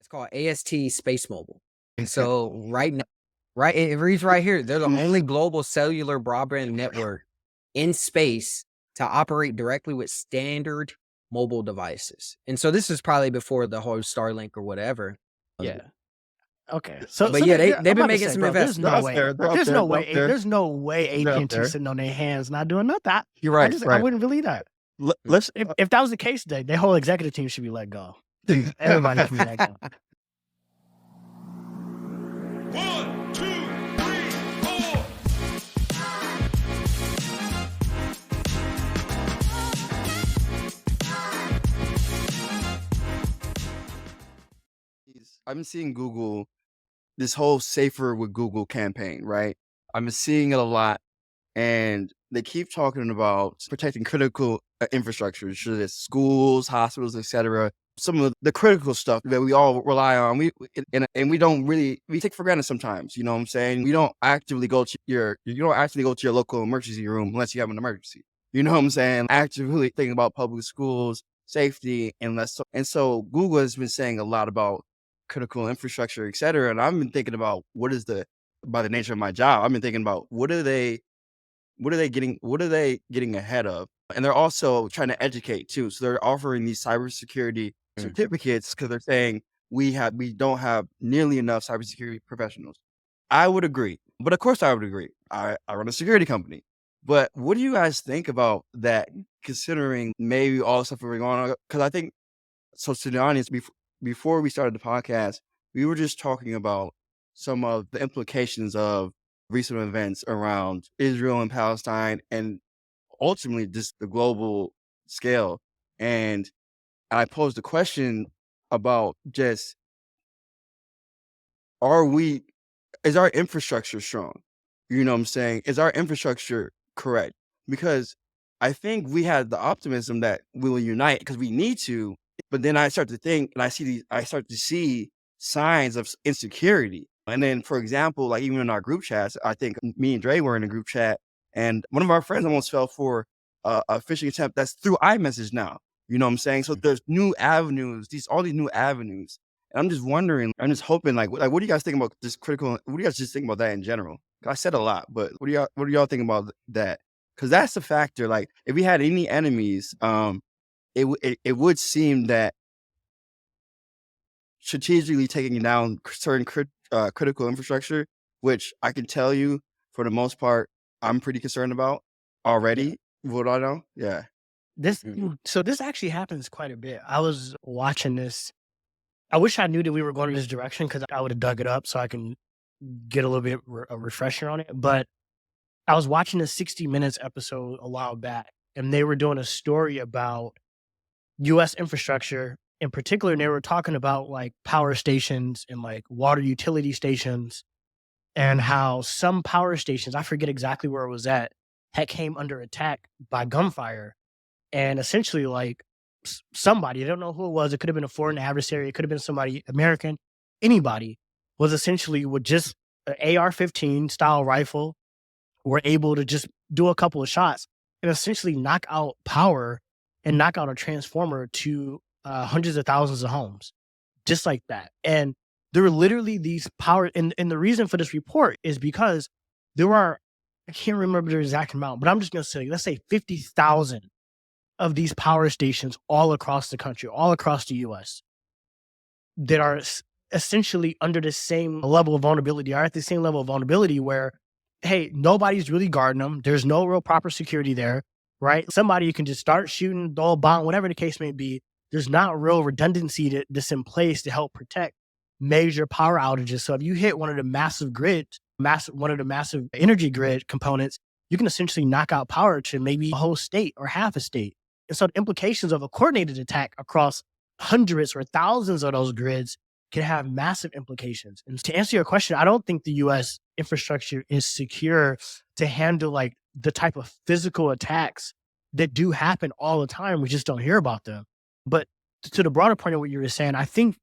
called AST Space Mobile. And so right now, it reads right here, they're the only global cellular broadband network in space to operate directly with standard mobile devices. And so this is probably before the whole Starlink or whatever. Yeah. Okay. So But yeah, they've I'm been about to making say, some bro, there's investments. no way. There's no way They're up AT&T there. sitting on their hands not doing nothing. You're right. I Right. wouldn't believe that. Let's. If that was the case, their whole executive team should be let go. Everybody can be let go. 1, 2, 3, 4. I've been seeing Google, this whole Safer with Google campaign, right? I've been seeing it a lot, and they keep talking about protecting critical infrastructure, sure it's schools, hospitals, etc. Some of the critical stuff that we all rely on, and we don't really, we take for granted sometimes. You know what I'm saying? You don't actively go to your local emergency room unless you have an emergency. You know what I'm saying? Actively thinking about public schools, safety, and so Google has been saying a lot about critical infrastructure, et cetera. And I've been thinking about by the nature of my job, I've been thinking about what are they getting ahead of? And they're also trying to educate too. So they're offering these cybersecurity certificates because they're saying we don't have nearly enough cybersecurity professionals. I would agree. But of course I would agree. I run a security company. But what do you guys think about that, considering maybe all the stuff we're going on? Because I think, so to the audience, before we started the podcast, we were just talking about some of the implications of recent events around Israel and Palestine and ultimately just the global scale. And I posed a question about just, is our infrastructure strong? You know what I'm saying? Is our infrastructure correct? Because I think we had the optimism that we will unite because we need to, but then I start to think and I start to see signs of insecurity. And then, for example, like even in our group chats, I think me and Dre were in a group chat, and one of our friends almost fell for a phishing attempt that's through iMessage now. You know what I'm saying? So there's new avenues, all these new avenues. And I'm just wondering, I'm just hoping, like, what do you guys think about this critical? What do you guys just think about that in general? I said a lot, but what do y'all think about that? Because that's the factor. Like, if we had any enemies, it would seem that strategically taking down certain critical infrastructure, which I can tell you for the most part, I'm pretty concerned about already. What I know, yeah. So this actually happens quite a bit. I was watching this. I wish I knew that we were going in this direction because I would have dug it up so I can get a little bit a refresher on it. But I was watching a 60 Minutes episode a while back, and they were doing a story about U.S. infrastructure in particular. And they were talking about like power stations and like water utility stations, and how some power stations, I forget exactly where it was at, had came under attack by gunfire. And essentially, like, somebody, I don't know who it was, it could have been a foreign adversary, it could have been somebody American, anybody, was essentially with just an AR-15 style rifle, were able to just do a couple of shots and essentially knock out power and knock out a transformer to hundreds of thousands of homes, just like that. And there were literally these power, and the reason for this report is because there are, I can't remember the exact amount, but I'm just going to say, let's say 50,000 of these power stations all across the country, all across the US, that are essentially under the same level of vulnerability, are at the same level of vulnerability where, hey, nobody's really guarding them. There's no real proper security there, right? Somebody can just start shooting, throw a bomb, whatever the case may be. There's not real redundancy that's in place to help protect major power outages. So if you hit one of the massive energy grid components, you can essentially knock out power to maybe a whole state or half a state. And so the implications of a coordinated attack across hundreds or thousands of those grids can have massive implications. And to answer your question, I don't think the US infrastructure is secure to handle like the type of physical attacks that do happen all the time. We just don't hear about them. But to the broader point of what you were saying, I think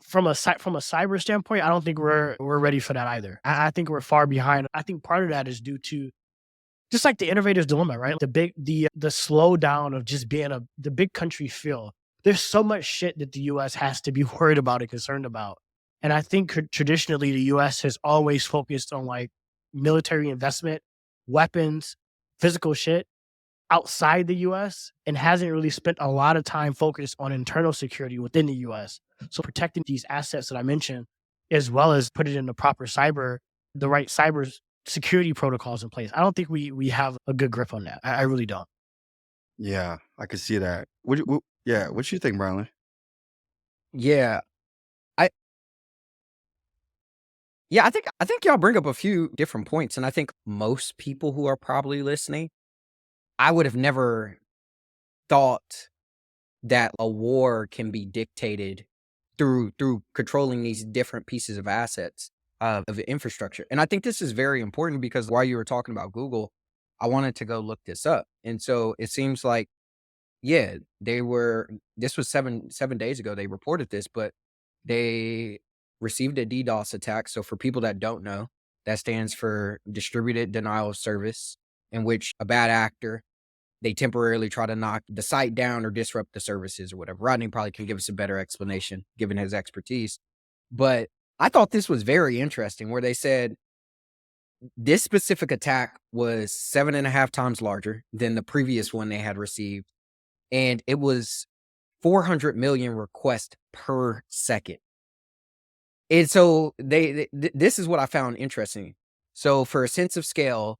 from a cyber standpoint, I don't think we're ready for that either. I think we're far behind. I think part of that is due to just like the innovator's dilemma, right? The slowdown of just being the big country feel. there's so much shit that the US has to be worried about and concerned about. And I think traditionally the US has always focused on like military investment, weapons, physical shit outside the US and hasn't really spent a lot of time focused on internal security within the US. So protecting these assets that I mentioned, as well as put it in the the right cyber security protocols in place. I don't think we have a good grip on that. I really don't. Yeah, I could see that. Yeah, what you think, Brylan? Yeah. I I think y'all bring up a few different points, and I think most people who are probably listening, I would have never thought that a war can be dictated through controlling these different pieces of assets of infrastructure. And I think this is very important because while you were talking about Google, I wanted to go look this up. And so it seems like, yeah, this was seven days ago they reported this, but they received a DDoS attack. So for people that don't know, that stands for distributed denial of service, in which a bad actor, they temporarily try to knock the site down or disrupt the services or whatever. Rodney probably can give us a better explanation given his expertise. But I thought this was very interesting where they said this specific attack was 7.5 times larger than the previous one they had received. And it was 400 million requests per second. And so this is what I found interesting. So for a sense of scale,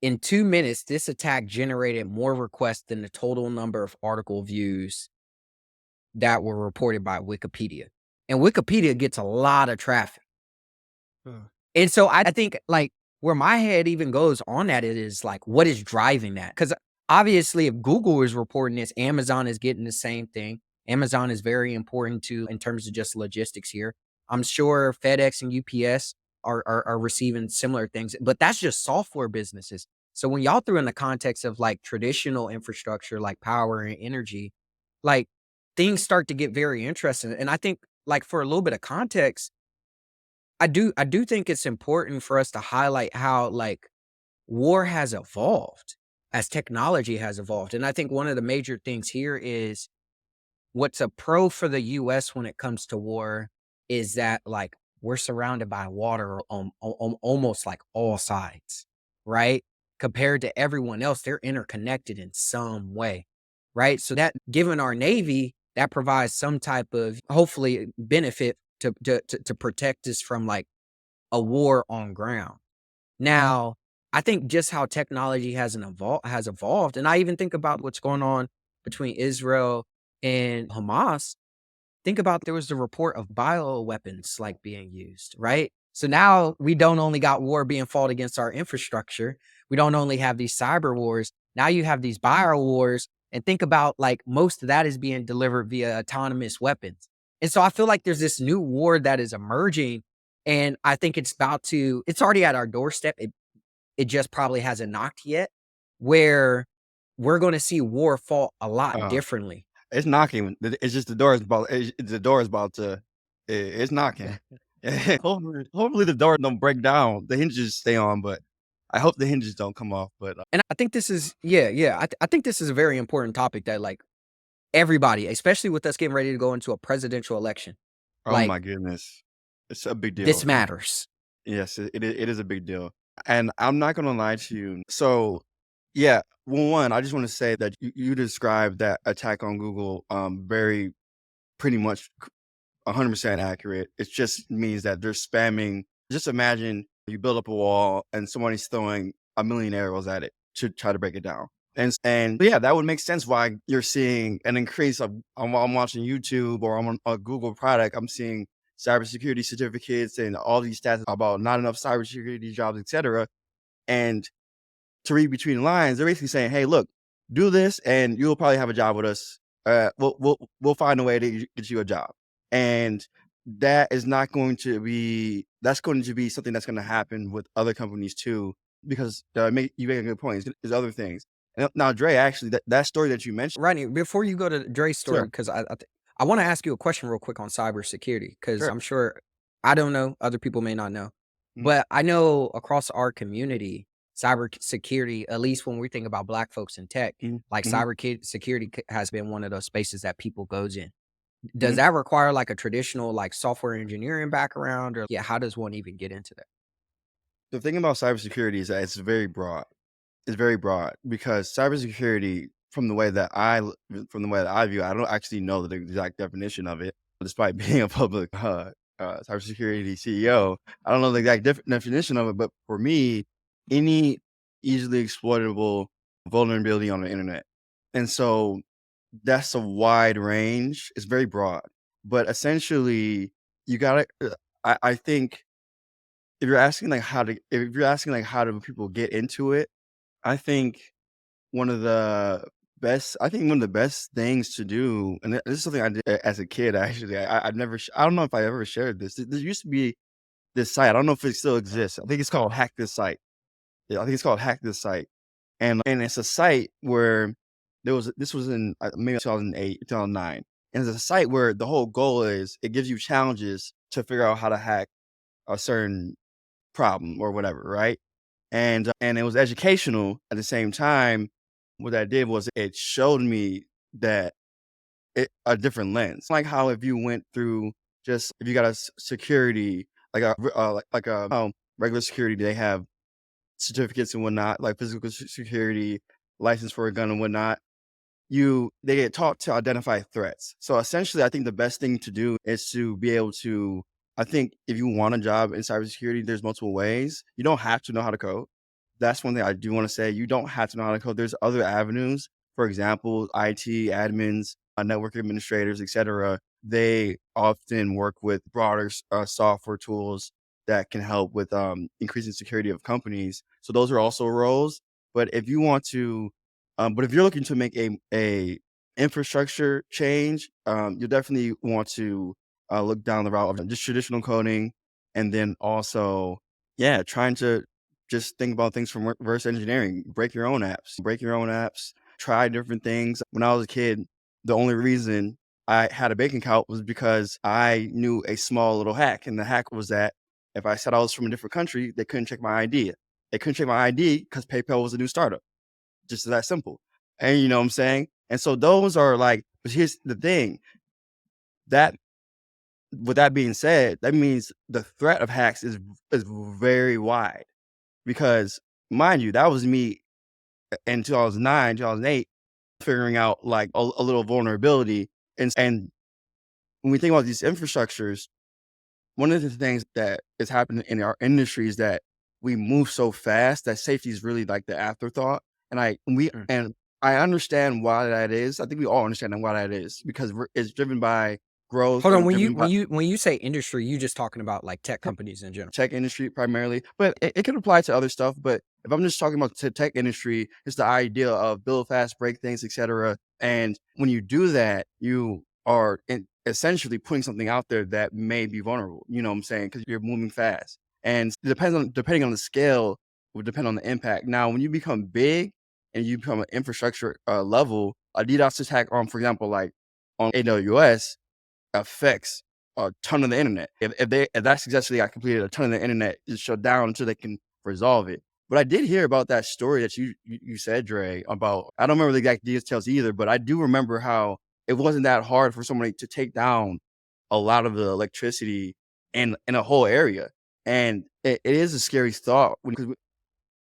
in 2 minutes, this attack generated more requests than the total number of article views that were reported by Wikipedia. And Wikipedia gets a lot of traffic. And so I think like where my head even goes on that is like, what is driving that? Because obviously, if Google is reporting this, Amazon is getting the same thing. Amazon is very important too in terms of just logistics here. I'm sure FedEx and UPS are receiving similar things, but that's just software businesses. So when y'all threw in the context of like traditional infrastructure, like power and energy, like things start to get very interesting. And I think like for a little bit of context, I do think it's important for us to highlight how like war has evolved as technology has evolved. And I think one of the major things here is what's a pro for the US when it comes to war is that like we're surrounded by water on almost like all sides, right? Compared to everyone else, they're interconnected in some way, right? So that given our Navy, that provides some type of hopefully benefit to protect us from like a war on ground. Now, I think just how technology has evolved, and I even think about what's going on between Israel and Hamas. Think about there was the report of bioweapons like being used, right? So now we don't only got war being fought against our infrastructure. We don't only have these cyber wars. Now you have these bio wars. And think about like most of that is being delivered via autonomous weapons. And so I feel like there's this new war that is emerging. And I think it's already at our doorstep. It just probably hasn't knocked yet, where we're going to see war fought a lot Uh, differently. it's knocking. It's just the door is about to. It's knocking. Hopefully the door don't break down. The hinges stay on, but I hope the hinges don't come off. But And I think this is, I think this is a very important topic that like everybody, especially with us getting ready to go into a presidential election, oh like my goodness, it's a big this deal. matters. Yes, it is a big deal. And I'm not gonna lie to you. So, yeah, well, one, I just want to say that you described that attack on Google very pretty much 100% accurate. It just means that they're spamming. Just imagine you build up a wall and somebody's throwing a million arrows at it to try to break it down. And yeah, that would make sense why you're seeing an increase of while I'm watching YouTube or I'm on a Google product, I'm seeing cybersecurity certificates and all these stats about not enough cybersecurity jobs, etc. And to read between the lines, they're basically saying, "Hey, look, do this, and you'll probably have a job with us. We'll find a way to get you a job." And that is not going to be. That's going to be something that's going to happen with other companies too, because you make a good point. There's other things. And now, Dre, actually, that story that you mentioned, Rodney, before you go to Dre's story, sure, because I want to ask you a question real quick on cybersecurity, because sure, I'm sure I don't know, other people may not know, mhm, but I know across our community, cybersecurity, at least when we think about Black folks in tech, like Mhm. security has been one of those spaces that people goes in. Does Mhm. that require like a traditional like software engineering background, or yeah, how does one even get into that? The thing about cybersecurity is that it's very broad. It's very broad because cybersecurity, from the way that I view it, I don't actually know the exact definition of it. Despite being a public cybersecurity CEO, I don't know the exact definition of it. But for me, any easily exploitable vulnerability on the internet, and so that's a wide range. It's very broad, but essentially, you gotta. I think if you're asking like how do people get into it, I think one of the one of the best things to do, and this is something I did as a kid. Actually, I've never. I don't know if I ever shared this. There used to be this site. I don't know if it still exists. I think it's called Hack This Site. Yeah, I think it's called Hack This Site, and it's a site where this was in maybe 2008, 2009, and it's a site where the whole goal is it gives you challenges to figure out how to hack a certain problem or whatever, right? And it was educational at the same time. What that did was it showed me that a different lens, like how if you went through just if you got a security like a regular security, they have certificates and whatnot, like physical security, license for a gun and whatnot. They get taught to identify threats. So essentially, I think the best thing to do is to be able to. I think if you want a job in cybersecurity, there's multiple ways. You don't have to know how to code. That's one thing I do want to say. You don't have to know how to code. There's other avenues. For example, IT admins, network administrators, etc. They often work with broader software tools that can help with increasing security of companies. So those are also roles. But if you want to but if you're looking to make a infrastructure change, you definitely want to look down the route of just traditional coding, and then also, yeah, trying to just think about things from reverse engineering. Break your own apps. Try different things. When I was a kid, the only reason I had a bank account was because I knew a small little hack, and the hack was that if I said I was from a different country, they couldn't check my ID. They couldn't check my ID because PayPal was a new startup, just that simple. And you know what I'm saying? And so those are like, but here's the thing that with that being said, that means the threat of hacks is very wide because mind you, that was me in 2009, 2008, figuring out like a little vulnerability. And when we think about these infrastructures, one of the things that is happening in our industry is that we move so fast that safety is really like the afterthought. Mm. And I understand why that is. I think we all understand why that is because it's driven by growth Hold on, and driven by when you say industry, you just talking about like tech companies in general. tech industry primarily, but it can apply to other stuff. But if I'm just talking about the tech industry, it's the idea of build fast, break things, etc. And when you do that, you are essentially putting something out there that may be vulnerable. You know what I'm saying? Because you're moving fast, and depending on the scale, will depend on the impact. Now, when you become big and you become an infrastructure level, a DDoS attack on, for example, like on AWS affects a ton of the internet. If that successfully got completed, a ton of the internet is shut down until they can resolve it. But I did hear about that story that you said, Dre, about I don't remember the exact details either, but I do remember how it wasn't that hard for somebody to take down a lot of the electricity in a whole area. And it is a scary thought because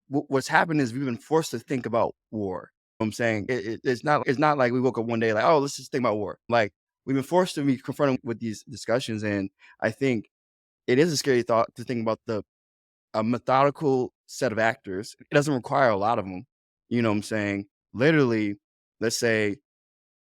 what's happened is we've been forced to think about war. You know what I'm saying it's not like we woke up one day like, oh, let's just think about war. Like we've been forced to be confronted with these discussions, and I think it is a scary thought to think about the a methodical set of actors. It doesn't require a lot of them. You know what I'm saying? Literally, let's say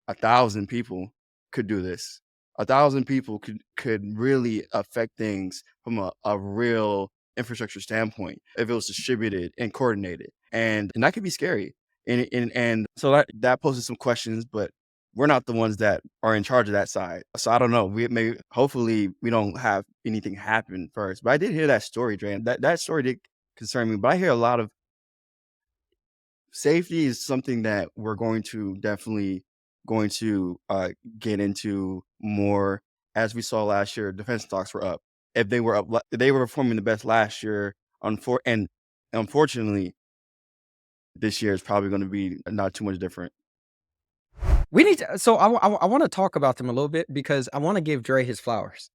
1,000 people could do this. 1,000 people could really affect things from a real infrastructure standpoint if it was distributed and coordinated, and that could be scary. And so that poses some questions, but we're not the ones that are in charge of that side. So I don't know. Hopefully we don't have anything happen first. But I did hear that story, Dre. And that story did concern me. But I hear a lot of safety is something that we're going to get into more. As we saw last year, defense stocks were up. If they were performing the best last year, and unfortunately, this year is probably going to be not too much different. We need to. So I want to talk about them a little bit because I want to give Dre his flowers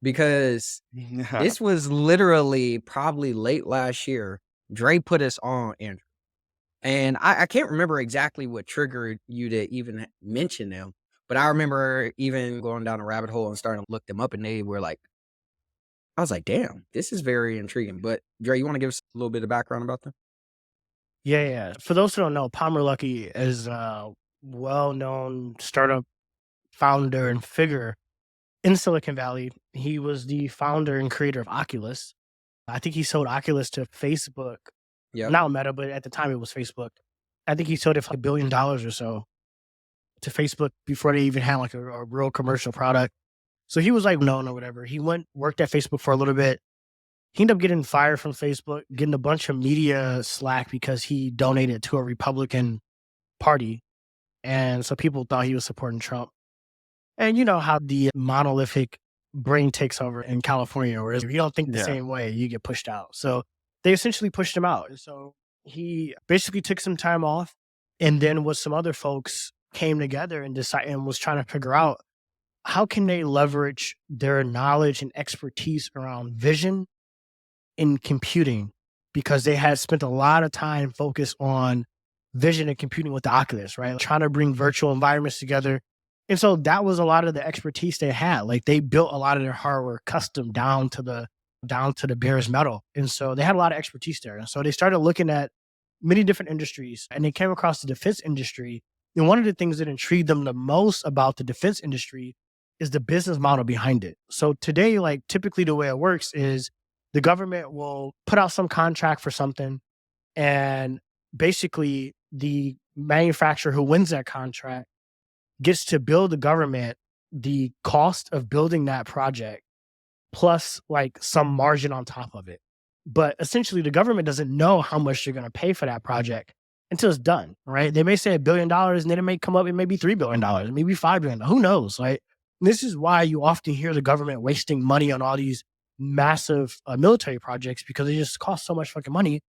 because this was literally probably late last year. Dre put us on Andrew, and I can't remember exactly what triggered you to even mention them, but I remember even going down a rabbit hole and starting to look them up, and they were like, I was like, damn, this is very intriguing. But Dre, you want to give us a little bit of background about them? Yeah. For those who don't know, Palmer Luckey is a well-known startup founder and figure in Silicon Valley. He was the founder and creator of Oculus. I think he sold Oculus to Facebook. Yeah. Not Meta, but at the time it was Facebook. I think he sold it for $1 billion or so to Facebook before they even had like a real commercial product. So he was like known or whatever. He worked at Facebook for a little bit. He ended up getting fired from Facebook, getting a bunch of media slack because he donated to a Republican party. And so people thought he was supporting Trump. And you know how the monolithic brain takes over in California, where if you don't think the same way, you get pushed out. So they essentially pushed him out. And so he basically took some time off, and then with some other folks came together and decided and was trying to figure out how can they leverage their knowledge and expertise around vision in computing, because they had spent a lot of time focused on vision and computing with the Oculus, right? Trying to bring virtual environments together. And so that was a lot of the expertise they had. Like they built a lot of their hardware custom down to the barest metal. And so they had a lot of expertise there. And so they started looking at many different industries, and they came across the defense industry. And one of the things that intrigued them the most about the defense industry is the business model behind it. So today, like typically the way it works is the government will put out some contract for something, and basically the manufacturer who wins that contract gets to bill the government the cost of building that project plus like some margin on top of it. But essentially the government doesn't know how much they're going to pay for that project until it's done, right? They may say $1 billion, and then it may come up, it may be $3 billion, maybe $5 billion, who knows, right? This is why you often hear the government wasting money on all these massive military projects, because they just cost so much fucking money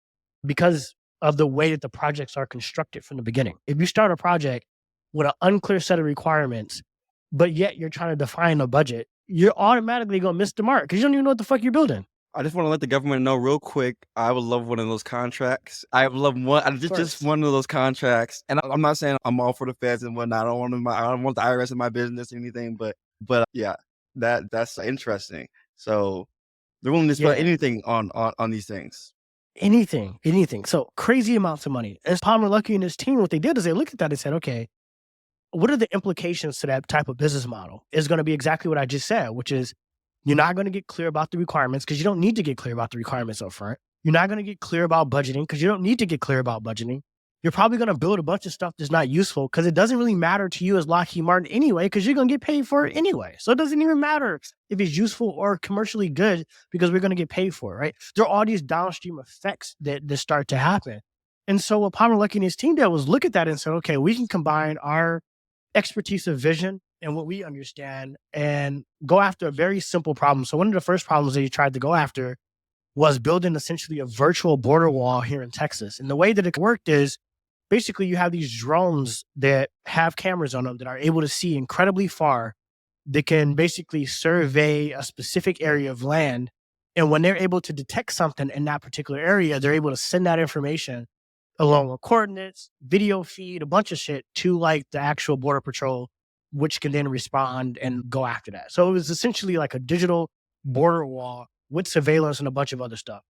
because of the way that the projects are constructed from the beginning. If you start a project with an unclear set of requirements, but yet you're trying to define a budget, you're automatically going to miss the mark because you don't even know what the fuck you're building. I just want to let the government know real quick. I would love one of those contracts. I would love one, just one of those contracts. And I'm not saying I'm all for the feds and whatnot. I don't want the IRS in my business or anything. But yeah, that's interesting. So they're willing to spend anything on these things. Anything. So crazy amounts of money. As Palmer Luckey and his team, what they did is they looked at that and said, okay, what are the implications to that type of business model? It's going to be exactly what I just said, which is you're not going to get clear about the requirements because you don't need to get clear about the requirements up front. You're not going to get clear about budgeting because you don't need to get clear about budgeting. You're probably going to build a bunch of stuff that's not useful because it doesn't really matter to you as Lockheed Martin anyway, because you're going to get paid for it anyway. So it doesn't even matter if it's useful or commercially good because we're going to get paid for it, right? There are all these downstream effects that start to happen. And so what Palmer Luckey and his team did was look at that and say, okay, we can combine our expertise of vision and what we understand and go after a very simple problem. So one of the first problems that he tried to go after was building essentially a virtual border wall here in Texas. And the way that it worked is basically you have these drones that have cameras on them that are able to see incredibly far. They can basically survey a specific area of land. And when they're able to detect something in that particular area, they're able to send that information along with coordinates, video feed, a bunch of shit to like the actual border patrol, which can then respond and go after that. So it was essentially like a digital border wall with surveillance and a bunch of other stuff.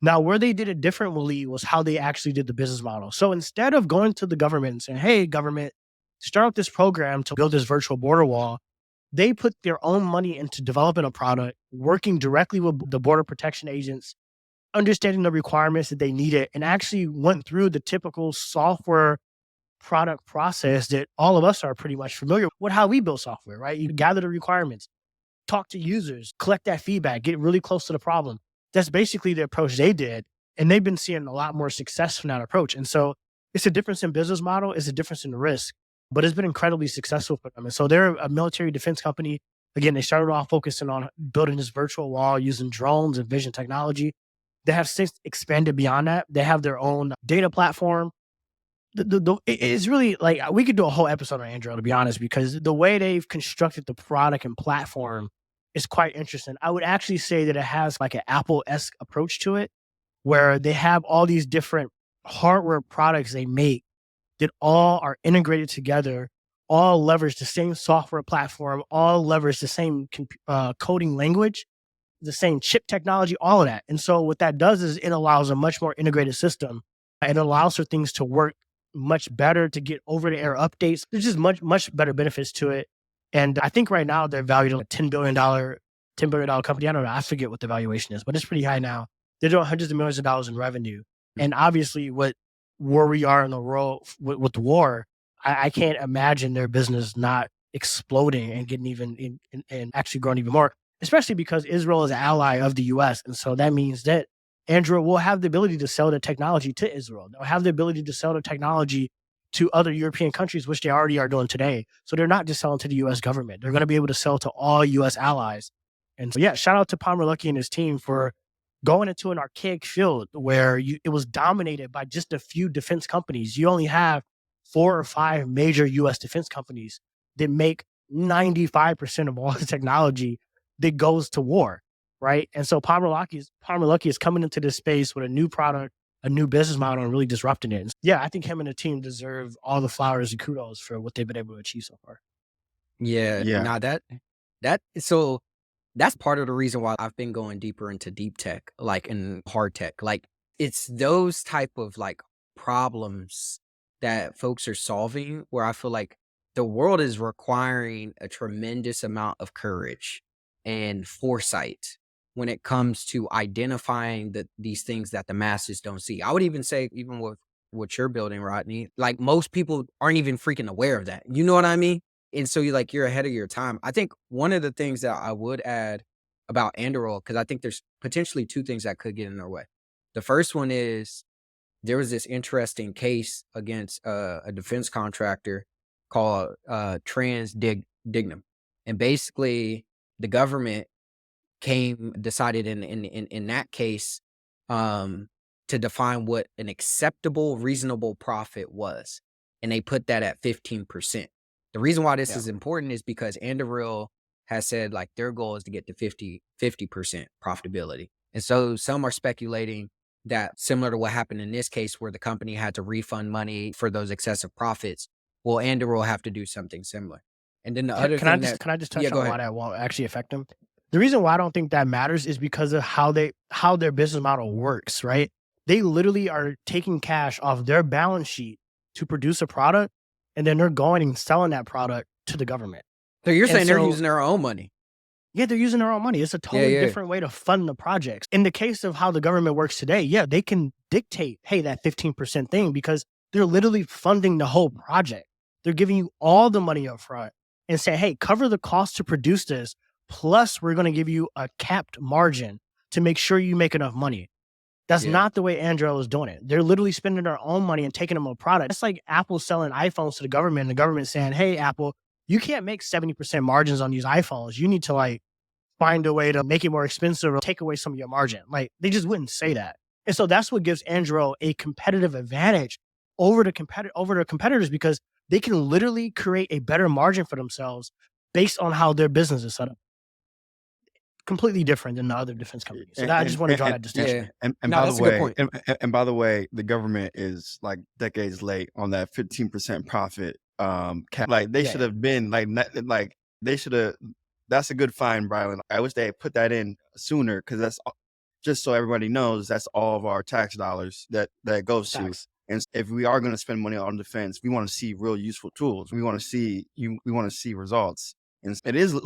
Now, where they did it differently was how they actually did the business model. So instead of going to the government and saying, hey, government, start up this program to build this virtual border wall, they put their own money into developing a product, working directly with the border protection agents, understanding the requirements that they needed, and actually went through the typical software product process that all of us are pretty much familiar with how we build software, right? You gather the requirements, talk to users, collect that feedback, get really close to the problem. That's basically the approach they did. And they've been seeing a lot more success from that approach. And so it's a difference in business model, it's a difference in the risk, but it's been incredibly successful for them. And so they're a military defense company. Again, they started off focusing on building this virtual wall using drones and vision technology. They have since expanded beyond that. They have their own data platform. it's really like we could do a whole episode on Android, to be honest, because the way they've constructed the product and platform is quite interesting. I would actually say that it has like an Apple-esque approach to it, where they have all these different hardware products they make that all are integrated together, all leverage the same software platform, all leverage the same coding language, the same chip technology, all of that. And so what that does is it allows a much more integrated system. It allows for things to work much better, to get over the air updates. There's just much better benefits to it. And I think right now they're valued at a $10 billion company. I don't know. I forget what the valuation is, but it's pretty high now. They're doing hundreds of millions of dollars in revenue. And obviously where we are in the world with the war, I can't imagine their business not exploding and getting even and actually growing even more, especially because Israel is an ally of the US. And so that means that Android will have the ability to sell the technology to Israel. They'll have the ability to sell the technology to other European countries, which they already are doing today. So they're not just selling to the US government. They're going to be able to sell to all US allies. And so, yeah, shout out to Palmer Luckey and his team for going into an archaic field where it was dominated by just a few defense companies. You only have 4 or 5 major US defense companies that make 95% of all the technology that goes to war. Right. And so Palmer Luckey is coming into this space with a new product, a new business model, and really disrupting it. And yeah, I think him and the team deserve all the flowers and kudos for what they've been able to achieve so far. Yeah. Yeah. Now so that's part of the reason why I've been going deeper into deep tech, like in hard tech. Like it's those type of like problems that folks are solving where I feel like the world is requiring a tremendous amount of courage and foresight when it comes to identifying these things that the masses don't see. I would even say, even with what you're building, Rodney, like most people aren't even freaking aware of that. You know what I mean? And so you're ahead of your time. I think one of the things that I would add about Anduril, because I think there's potentially 2 things that could get in their way. The first one is there was this interesting case against a defense contractor called Dignum. And basically the government decided in that case to define what an acceptable, reasonable profit was. And they put that at 15%. The reason why this is important is because Anduril has said like their goal is to get to 50% profitability. And so some are speculating that similar to what happened in this case where the company had to refund money for those excessive profits, will Anduril have to do something similar? And then the other Can I thing just touch go on why ahead. that won't actually affect them? The reason why I don't think that matters is because of how their business model works, right? They literally are taking cash off their balance sheet to produce a product, and then they're going and selling that product to the government. So you're And saying they're so- using their own money. Yeah, they're using their own money. It's a totally yeah. different way to fund the projects. In the case of how the government works today, yeah, they can dictate, hey, that 15% thing, because they're literally funding the whole project. They're giving you all the money up front and say, hey, cover the cost to produce this. Plus, we're going to give you a capped margin to make sure you make enough money. That's Yeah. not the way Anduril is doing it. They're literally spending their own money and taking them a product. It's like Apple selling iPhones to the government and the government saying, hey, Apple, you can't make 70% margins on these iPhones. You need to like find a way to make it more expensive or take away some of your margin. Like they just wouldn't say that. And so that's what gives Anduril a competitive advantage over the competitors, because they can literally create a better margin for themselves based on how their business is set up. Completely different than the other defense companies. So I just want to draw that distinction. Yeah. And No, by that's the a good way, point. and by the way, the government is like decades late on that 15% profit cap. Like they Yeah, should have been like they should have. That's a good find, Brylan. I wish they had put that in sooner, because that's just so everybody knows that's all of our tax dollars that goes to. Facts. And if we are going to spend money on defense, we want to see real useful tools. We want to see we want to see results. And it is.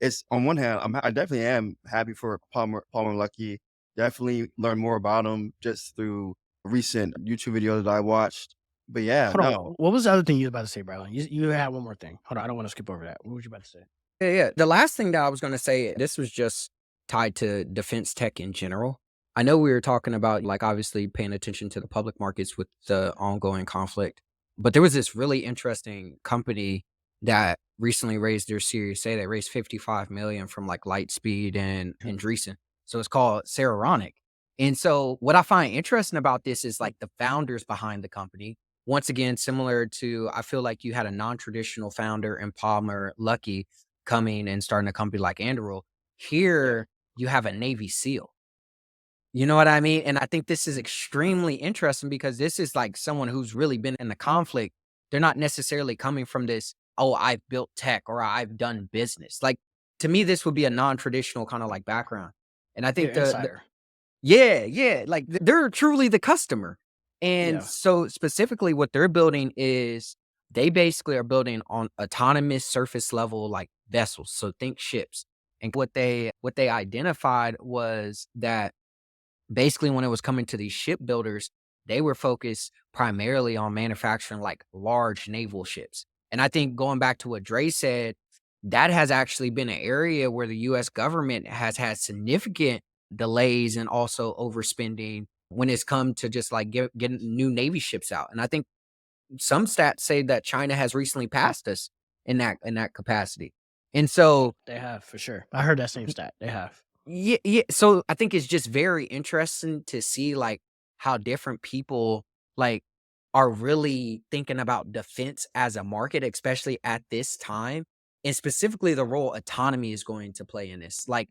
It's on one hand, I definitely am happy for Palmer Luckey. Definitely learn more about him just through recent YouTube videos that I watched. But yeah, Hold on. no, What was the other thing you were about to say, Brylan? You had one more thing. Hold on. I don't want to skip over that. What was you about to say? Yeah. The last thing that I was going to say, this was just tied to defense tech in general. I know we were talking about like obviously paying attention to the public markets with the ongoing conflict, but there was this really interesting company that recently raised their Series A. They raised 55 million from like Lightspeed and Andreessen. So it's called Saronic. And so what I find interesting about this is like the founders behind the company once again, similar to, I feel like you had a non-traditional founder in Palmer Luckey coming and starting a company like Anduril. Yeah. Here, you have a Navy SEAL. You know what I mean? And I think this is extremely interesting because this is like someone who's really been in the conflict. They're not necessarily coming from this, oh, I've built tech or I've done business. Like, to me, this would be a non-traditional kind of like background. And I They're think insider. yeah, like they're truly the customer. And Yeah. so specifically what they're building is they basically are building on autonomous surface level like vessels. So think ships. And what they identified was that basically when it was coming to these shipbuilders, they were focused primarily on manufacturing like large naval ships. And I think going back to what Dre said, that has actually been an area where the US government has had significant delays and also overspending when it's come to just like getting new Navy ships out. And I think some stats say that China has recently passed us in that capacity. And so They have for sure. I heard that same stat. They have. yeah. So I think it's just very interesting to see like how different people like are really thinking about defense as a market, especially at this time, and specifically the role autonomy is going to play in this. Like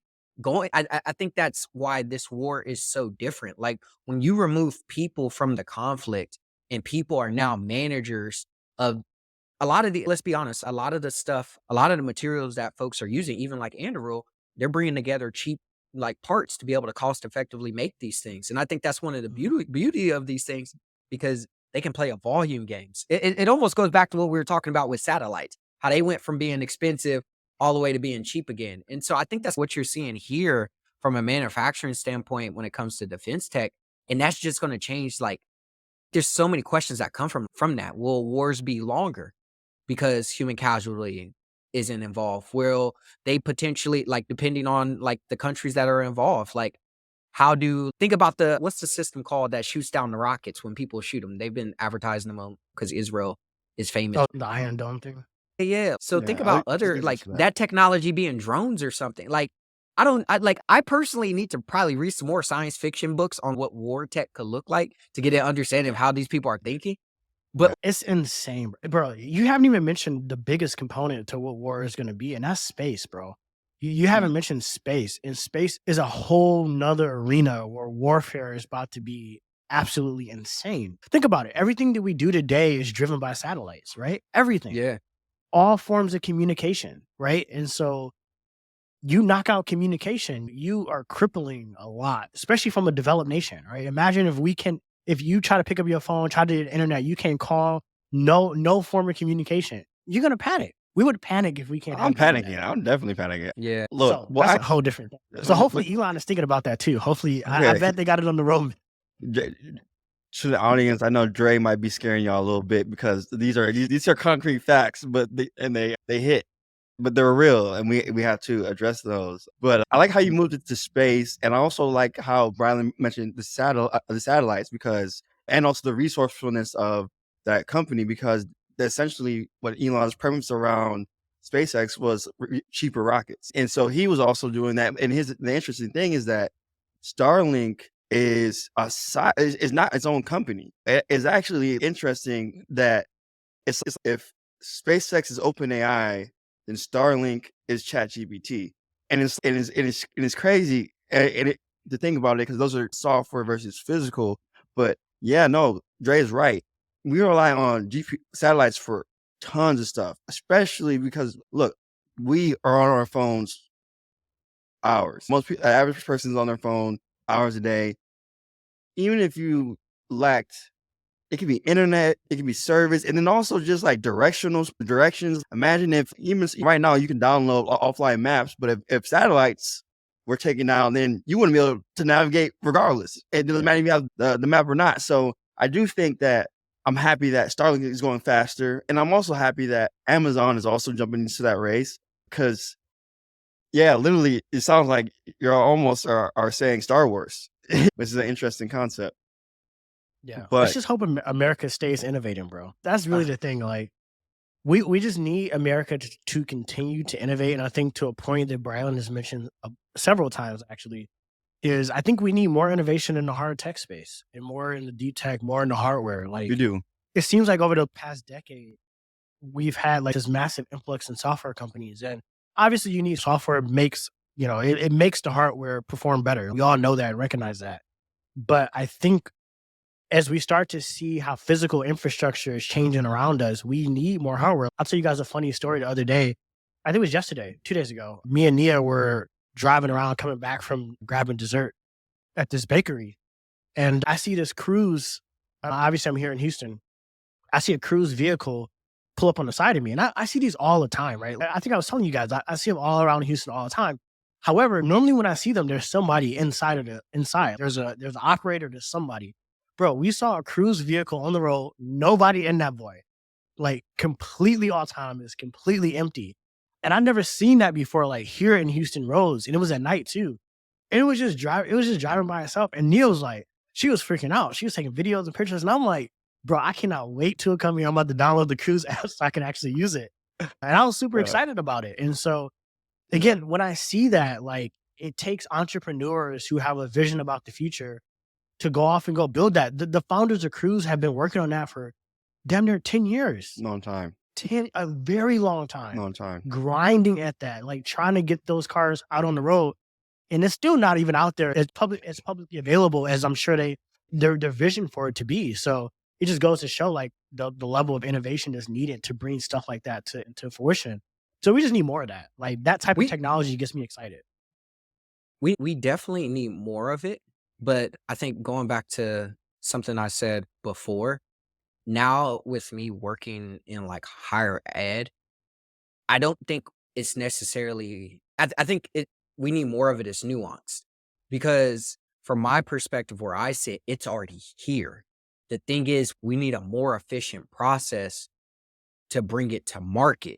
I think that's why this war is so different. Like when you remove people from the conflict and people are now managers of a lot of the, let's be honest, a lot of the stuff, a lot of the materials that folks are using, even like Anduril, they're bringing together cheap like parts to be able to cost effectively make these things. And I think that's one of the beauty of these things because they can play a volume games. It almost goes back to what we were talking about with satellites, how they went from being expensive all the way to being cheap again. And so I think that's what you're seeing here from a manufacturing standpoint when it comes to defense tech. And that's just going to change. Like there's so many questions that come from that. Will wars be longer? Because human casualty isn't involved. Will they potentially, like, depending on like the countries that are involved, like think about what's the system called that shoots down the rockets when people shoot them? They've been advertising them because Israel is famous. Oh, the Iron Dome thing. Yeah. So think Yeah, about I other think like for that. that technology being drones or something. Like I personally need to probably read some more science fiction books on what war tech could look like to get an understanding of how these people are thinking. But It's insane, bro. You haven't even mentioned the biggest component to what war is going to be, and that's space, bro. You haven't mentioned space, and space is a whole nother arena where warfare is about to be absolutely insane. Think about it. Everything that we do today is driven by satellites, right? Everything. yeah, All forms of communication, right? And so you knock out communication, you are crippling a lot, especially from a developed nation, right? Imagine if you try to pick up your phone, try to do the internet, you can't call, no form of communication. You're gonna panic. We would panic if we can't I'm have internet. panicking. I'm definitely panicking. yeah. Look, So that's a whole different thing. So hopefully Elon is thinking about that too. Hopefully, I Okay. bet they got it on the road. To the audience, I know Dre might be scaring y'all a little bit because these are concrete facts, but they hit, but they're real, and we have to address those. But I like how you moved it to space, and I also like how Brylan mentioned the satellites and also the resourcefulness of that company because essentially what Elon's premise around SpaceX was cheaper rockets, and so he was also doing that. And the interesting thing is that Starlink is is not its own company. It's actually interesting that it's if SpaceX is OpenAI, then Starlink is ChatGPT, and it's crazy. To think about it because those are software versus physical. But yeah, no, Dre is right. We rely on satellites for tons of stuff, especially because look, we are on our phones hours. Most people, average person's on their phone hours a day. Even if you lacked, it could be internet, it could be service, and then also just like directions. Imagine if even right now you can download offline maps, but if satellites were taken down, then you wouldn't be able to navigate regardless. It doesn't matter if you have the map or not. So I do think that I'm happy that Starlink is going faster, and I'm also happy that Amazon is also jumping into that race because, yeah, literally, it sounds like you're almost are saying Star Wars, which is an interesting concept. Yeah, let's But just hope America stays innovating, bro. That's really the thing. Like, we just need America to continue to innovate, and I think to a point that Brylan has mentioned several times actually is I think we need more innovation in the hard tech space and more in the deep tech, more in the hardware. Like you do. it seems like over the past decade, we've had like this massive influx in software companies. And obviously you need software makes, it makes the hardware perform better. We all know that and recognize that. But I think as we start to see how physical infrastructure is changing around us, we need more hardware. I'll tell you guys a funny story the other day. I think it was yesterday, 2 days ago. Me and Nia were driving around coming back from grabbing dessert at this bakery. And I see this cruise. Obviously, I'm here in Houston. I see a cruise vehicle pull up on the side of me. And I see these all the time, right? I think I was telling you guys, I see them all around Houston all the time. However, normally when I see them, there's somebody inside. There's an operator, there's somebody. Bro, we saw a cruise vehicle on the road, nobody in that boy. Like completely autonomous, completely empty. And I've never seen that before, like here in Houston roads. And it was at night too. And it was just driving by itself. And Neil was like, she was freaking out. She was taking videos and pictures. And I'm like, bro, I cannot wait till it comes here. I'm about to download the cruise app so I can actually use it. And I was super excited about it. And so again, when I see that, like it takes entrepreneurs who have a vision about the future to go off and go build that. The founders of Cruise have been working on that for damn near 10 years. Long time. A very long time. Long time. Grinding at that, like trying to get those cars out on the road. And it's still not even out there as publicly available as I'm sure their vision for it to be. So it just goes to show like the level of innovation that's needed to bring stuff like that to fruition. So we just need more of that. Like that type of technology gets me excited. We definitely need more of it. But I think going back to something I said before, now with me working in like higher ed, I don't think it's necessarily, I think we need more of it as nuanced, because from my perspective where I sit, it's already here. The thing is, we need a more efficient process to bring it to market,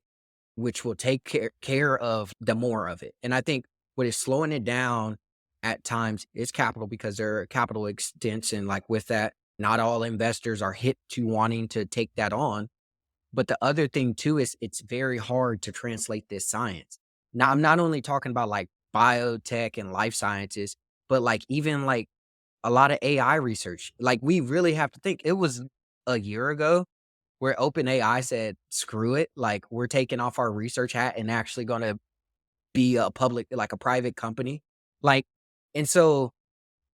which will take care of the more of it. And I think what is slowing it down at times is capital, because there are capital extents. And like with that, not all investors are hit to wanting to take that on. But the other thing too is it's very hard to translate this science. Now, I'm not only talking about like biotech and life sciences, but like even like a lot of AI research. Like we really have to think. It was a year ago where OpenAI said, screw it. Like we're taking off our research hat and actually going to be a private company. Like, and so,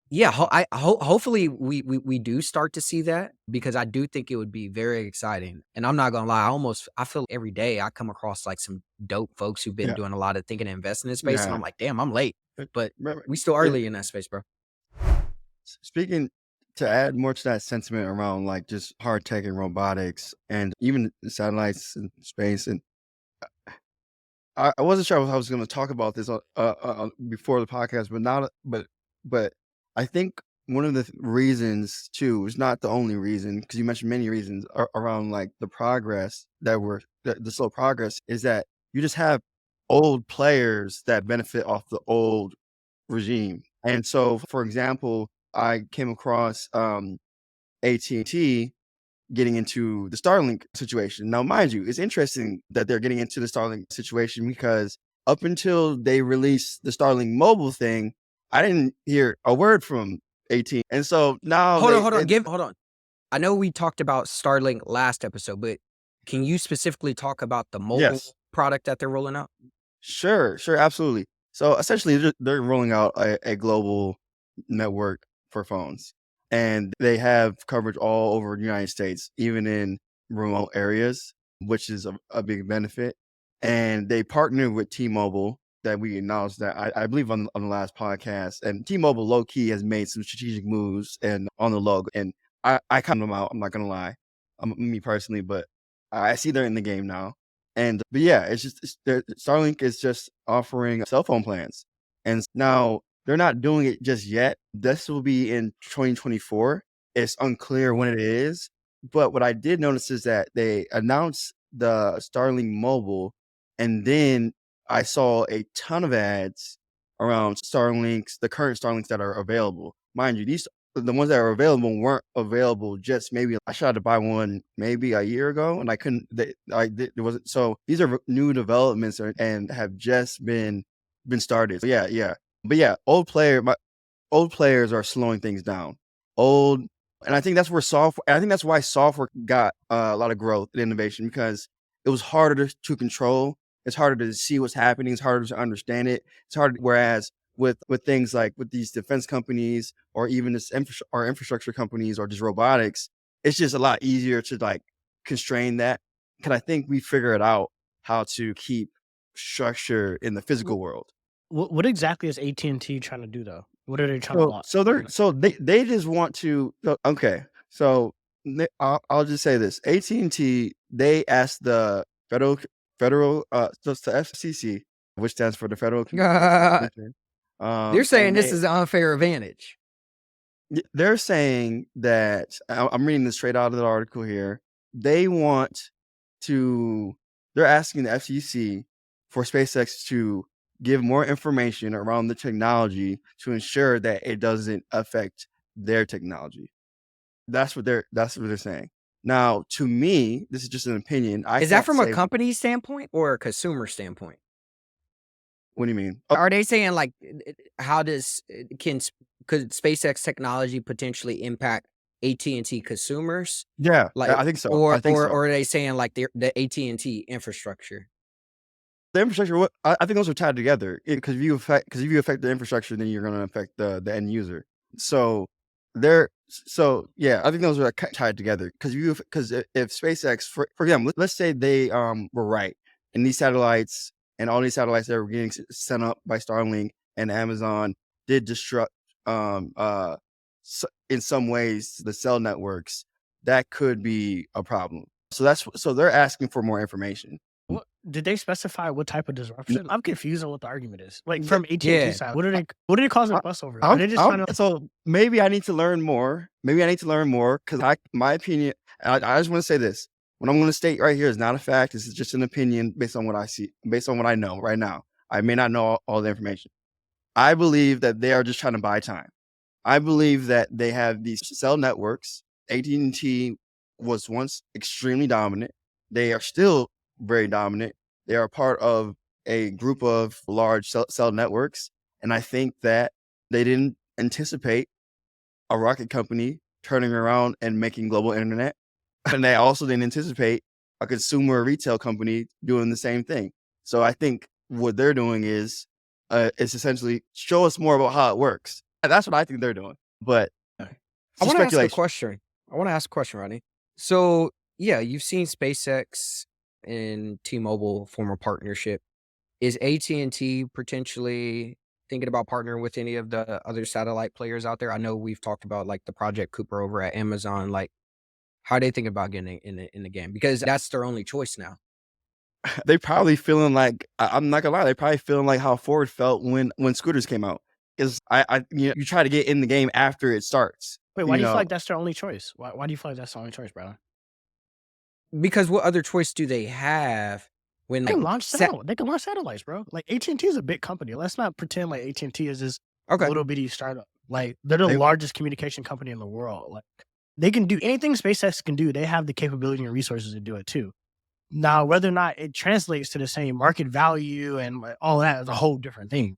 yeah, hopefully we do start to see that, because I do think it would be very exciting. And I'm not gonna lie, I feel every day I come across like some dope folks who've been doing a lot of thinking and investing in space, and I'm like, damn, I'm late, but we still early in that space, bro. Speaking to add more to that sentiment around like just hard tech and robotics and even satellites and space, and I wasn't sure if I was going to talk about this before the podcast, but now, but I think one of the reasons too is not the only reason, because you mentioned many reasons around like the progress the slow progress, is that you just have old players that benefit off the old regime. And so, for example, I came across AT&T getting into the Starlink situation. Now, mind you, it's interesting that they're getting into the Starlink situation, because up until they released the Starlink mobile thing, I didn't hear a word from AT&T. And so now Hold on. I know we talked about Starlink last episode, but can you specifically talk about the mobile product that they're rolling out? Sure, absolutely. So essentially, they're rolling out a global network for phones. And they have coverage all over the United States, even in remote areas, which is a big benefit. And they partnered with T-Mobile, that we acknowledged that I believe on the last podcast. And T-Mobile low key has made some strategic moves and on the logo. And I count them out. I'm not gonna lie, me personally, but I see they're in the game now. But yeah, it's just Starlink is just offering cell phone plans, and now they're not doing it just yet. This will be in 2024. It's unclear when it is, but what I did notice is that they announced the Starlink mobile, and then I saw a ton of ads around Starlinks, the current Starlinks that are available. Mind you, the ones that are available weren't available just maybe. I tried to buy one maybe a year ago, and I couldn't. There wasn't. So these are new developments and have just been started. So yeah. But yeah, old players are slowing things down. Old And I think that's where I think that's why software got a lot of growth and innovation, because it was harder to control. It's harder to see what's happening. It's harder to understand it. It's hard. Whereas with things like with these defense companies, or even this infrastructure companies, or just robotics, it's just a lot easier to like constrain that. Because I think we figured out how to keep structure in the physical world. What exactly is AT&T trying to do though? What are they trying to launch? They just want to. Okay, so I'll just say this: AT&T, they asked the federal just the FCC, which stands for the Federal Communications Commission. They're saying and this is an unfair advantage. they're saying that I'm reading this straight out of the article here. They're asking the FCC for SpaceX to give more information around the technology to ensure that it doesn't affect their technology. That's what they're saying. Now, to me, this is just an opinion. Is that from a company standpoint or a consumer standpoint? What do you mean? Are they saying like, how could SpaceX technology potentially impact AT&T consumers? Yeah, Like, I think so. Or I think so. or are they saying like the AT&T infrastructure? The infrastructure, I think those are tied together, because if you affect the infrastructure, then you're going to affect the end user. So yeah, I think those are tied together, because if SpaceX, for example, let's say they were right, and these satellites and all these satellites that were getting sent up by Starlink and Amazon did disrupt in some ways the cell networks, that could be a problem. So they're asking for more information. What did they specify? What type of disruption? I'm confused on what the argument is. Like from AT&T side, what are they causing a fuss over? Are they just trying to? So maybe I need to learn more. Because my opinion. I just want to say this. What I'm going to state right here is not a fact. This is just an opinion based on what I see, based on what I know right now. I may not know all the information. I believe that they are just trying to buy time. I believe that they have these cell networks. AT&T was once extremely dominant. They are still very dominant. They are part of a group of large cell networks. And I think that they didn't anticipate a rocket company turning around and making global internet. And they also didn't anticipate a consumer retail company doing the same thing. So I think what they're doing is it's essentially show us more about how it works. And that's what I think they're doing. But I want to ask a question. Rodney. So yeah, you've seen SpaceX and T-Mobile form a partnership. Is AT&T potentially thinking about partnering with any of the other satellite players out there? I know we've talked about like the Project Cooper over at Amazon. Like, how are they thinking about getting in the game? Because that's their only choice now. They probably feeling like, I'm not gonna lie, they probably feeling like how Ford felt when scooters came out. Is you try to get in the game after it starts. Wait, why do you feel like that's their only choice? Why do you feel like that's the only choice, Brylan? Because what other choice do they have when they can launch satellites, bro? Like AT&T is a big company. Let's not pretend like AT&T is this little bitty startup. Like they're the largest communication company in the world. Like they can do anything SpaceX can do. They have the capability and resources to do it too. Now, whether or not it translates to the same market value and all that is a whole different thing.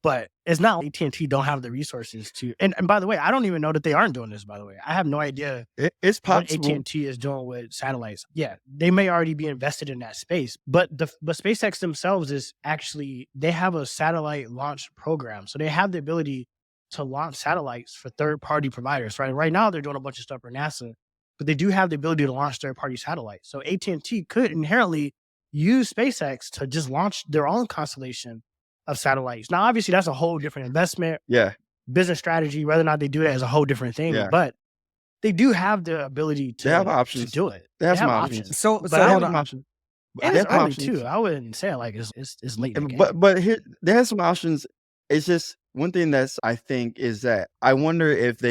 But it's not like AT&T don't have the resources to. And by the way, I don't even know that they aren't doing this, by the way. I have no idea it's possible. what AT&T is doing with satellites. Yeah, they may already be invested in that space. But SpaceX themselves is actually, they have a satellite launch program. So they have the ability to launch satellites for third-party providers. Right now, they're doing a bunch of stuff for NASA. But they do have the ability to launch third-party satellites. So AT&T could inherently use SpaceX to just launch their own constellation of satellites. Now, obviously, that's a whole different investment. Yeah. Business strategy, whether or not they do that is a whole different thing. Yeah. But they do have the ability to, have options. To do it. They have some options. So hold on. Options. And it's early too. I wouldn't say like it's late. But here, they have some options. It's just one thing that's I think is that I wonder if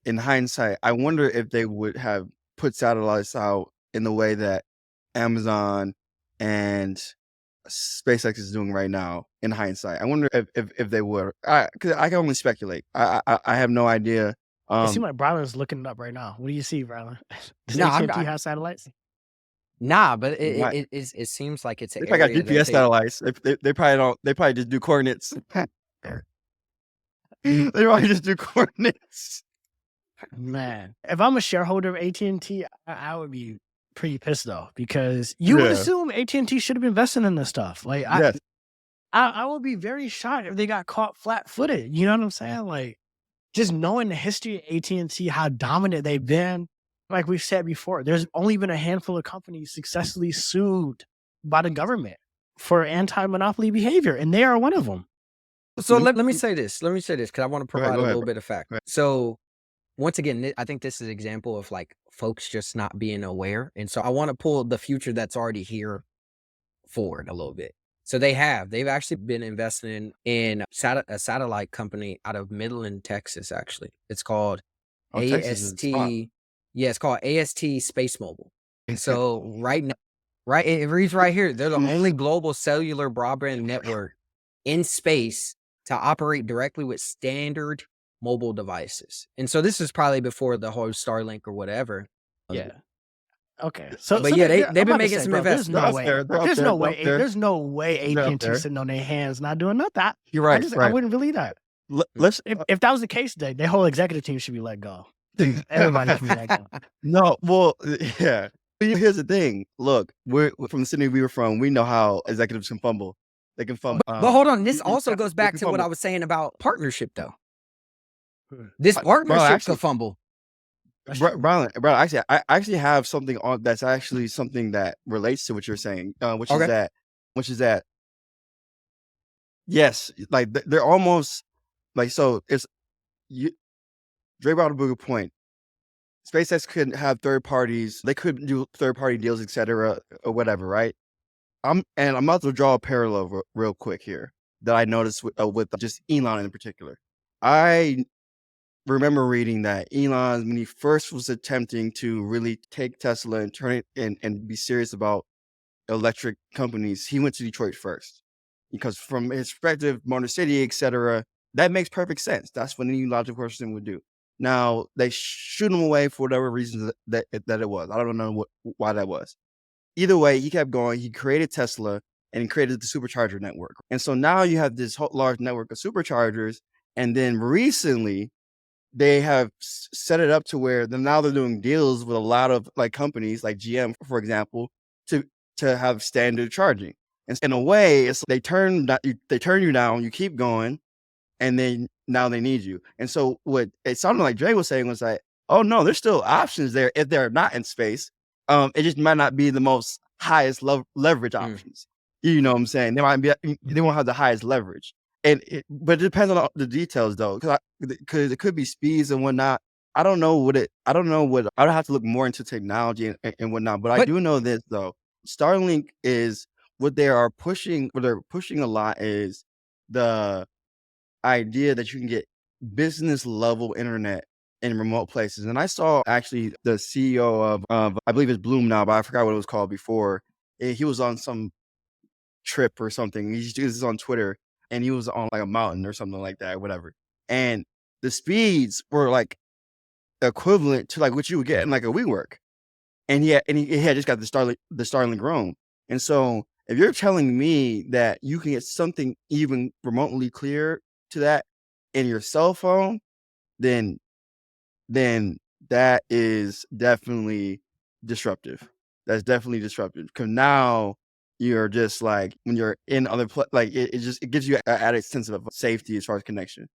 in hindsight, I wonder if they would have put satellites out in the way that Amazon and SpaceX is doing right now. In hindsight, I wonder if they would. Because I can only speculate. I have no idea. It seems like Brylan's looking it up right now. What do you see, Brylan? Does AT&T have satellites? Nah, but it seems like it's. They probably got GPS satellites. They probably don't. They probably just do coordinates. They probably just do coordinates. Man, if I'm a shareholder of AT&T, I would be pretty pissed though, because you would Yeah. assume AT&T should have been investing in this stuff. Like Yes. I would be very shocked if they got caught flat-footed. You know what I'm saying? Like just knowing the history of AT&T, how dominant they've been. Like we've said before, there's only been a handful of companies successfully sued by the government for anti-monopoly behavior, and they are one of them. So let me say this. Let me say this because I want to Go ahead, provide go a ahead, little bro. bit of fact. Go ahead. So once again, I think this is an example of like folks just not being aware. And so I want to pull the future that's already here forward a little bit. So they've actually been investing in a satellite company out of Midland, Texas, actually. It's called Oh, Texas is a spot. AST. Yeah, it's called AST Space Mobile. So right now, right, it reads right here, they're the only global cellular broadband network in space to operate directly with standard mobile devices. And so this is probably before the whole Starlink or whatever. Yeah. Okay. So, But so yeah, they're, they've I'm been about to making say, some bro, there's They're no up investments. way. there. They're up There's there. no They're up way. there. There's no way They're up AT&T there. sitting on their hands not doing nothing. You're right. I Right. wouldn't believe that. Let's. If that was the case, their whole executive team should be let go. Everybody should be let go. No, well, yeah. But here's the thing. Look, we're from the city we were from. We know how executives can fumble. They can fumble. But hold on, this you also can't- goes they back can to what I fumble. was saying about partnership, though. Hmm. This Bro, partnership actually, could fumble. That's true. Brylan, actually, I actually have something on that's actually something that relates to what you're saying, which is Okay. that, yes, like they're almost like, so it's you. Dre brought up a good point. SpaceX could have third parties. They could do third party deals, etc., or whatever, right? I'm about to draw a parallel real quick here that I noticed with just Elon in particular. I remember reading that Elon, when he first was attempting to really take Tesla and turn it and be serious about electric companies, he went to Detroit first. Because from his perspective, Motor City, etc., that makes perfect sense. That's what any logical person would do. Now, they shoot him away for whatever reason that it was. I don't know why that was. Either way, he kept going. He created Tesla and he created the supercharger network. And so now you have this whole large network of superchargers. And then recently, they have set it up to where now they're doing deals with a lot of like companies like GM, for example, to have standard charging. And in a way, it's they turn you down, you keep going, and then now they need you. And so what it sounded like Dre was saying was like, oh no, there's still options there if they're not in space. It just might not be the most highest leverage options. You know what I'm saying? They won't have the highest leverage. But it depends on the details though, because it could be speeds and whatnot. I don't know I would have to look more into technology and whatnot. But I do know this though. Starlink is what they're pushing a lot is the idea that you can get business level internet in remote places. And I saw actually the CEO of I believe it's Bloom now, but I forgot what it was called before. He was on some trip or something. He just this on Twitter, and he was on like a mountain or something like that, or whatever. And the speeds were like equivalent to like what you would get in like a WeWork. And he had just got the Starlink Roam. And so if you're telling me that you can get something even remotely clear to that in your cell phone, then that is definitely disruptive. That's definitely disruptive because now you're just like when you're in other like it gives you an added sense of safety as far as connection.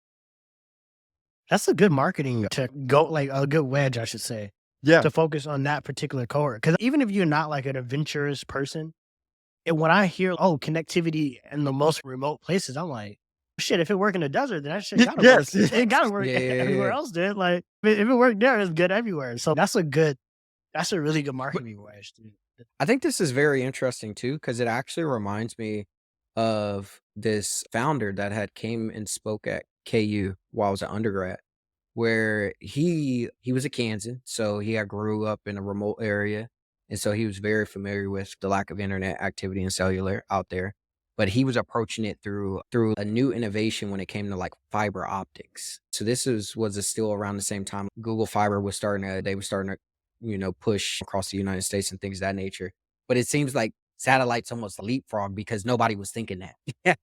That's a good marketing to go, like a good wedge, I should say, Yeah, to focus on that particular cohort. Because even if you're not like an adventurous person, and when I hear, connectivity in the most remote places, I'm like, shit, if it work in the desert, then that shit gotta work. yes, It gotta work Yeah, yeah, everywhere yeah. else, dude. Like, if it worked there, it's good everywhere. So that's a really good marketing wedge, dude. I think this is very interesting too, because it actually reminds me of this founder that had came and spoke at KU while I was an undergrad, where he was a Kansan, so he had grew up in a remote area, and so he was very familiar with the lack of internet activity and cellular out there. But he was approaching it through a new innovation when it came to like fiber optics. So this was still around the same time Google Fiber was they were starting to push across the United States and things of that nature. But it seems like satellites almost leapfrog because nobody was thinking that.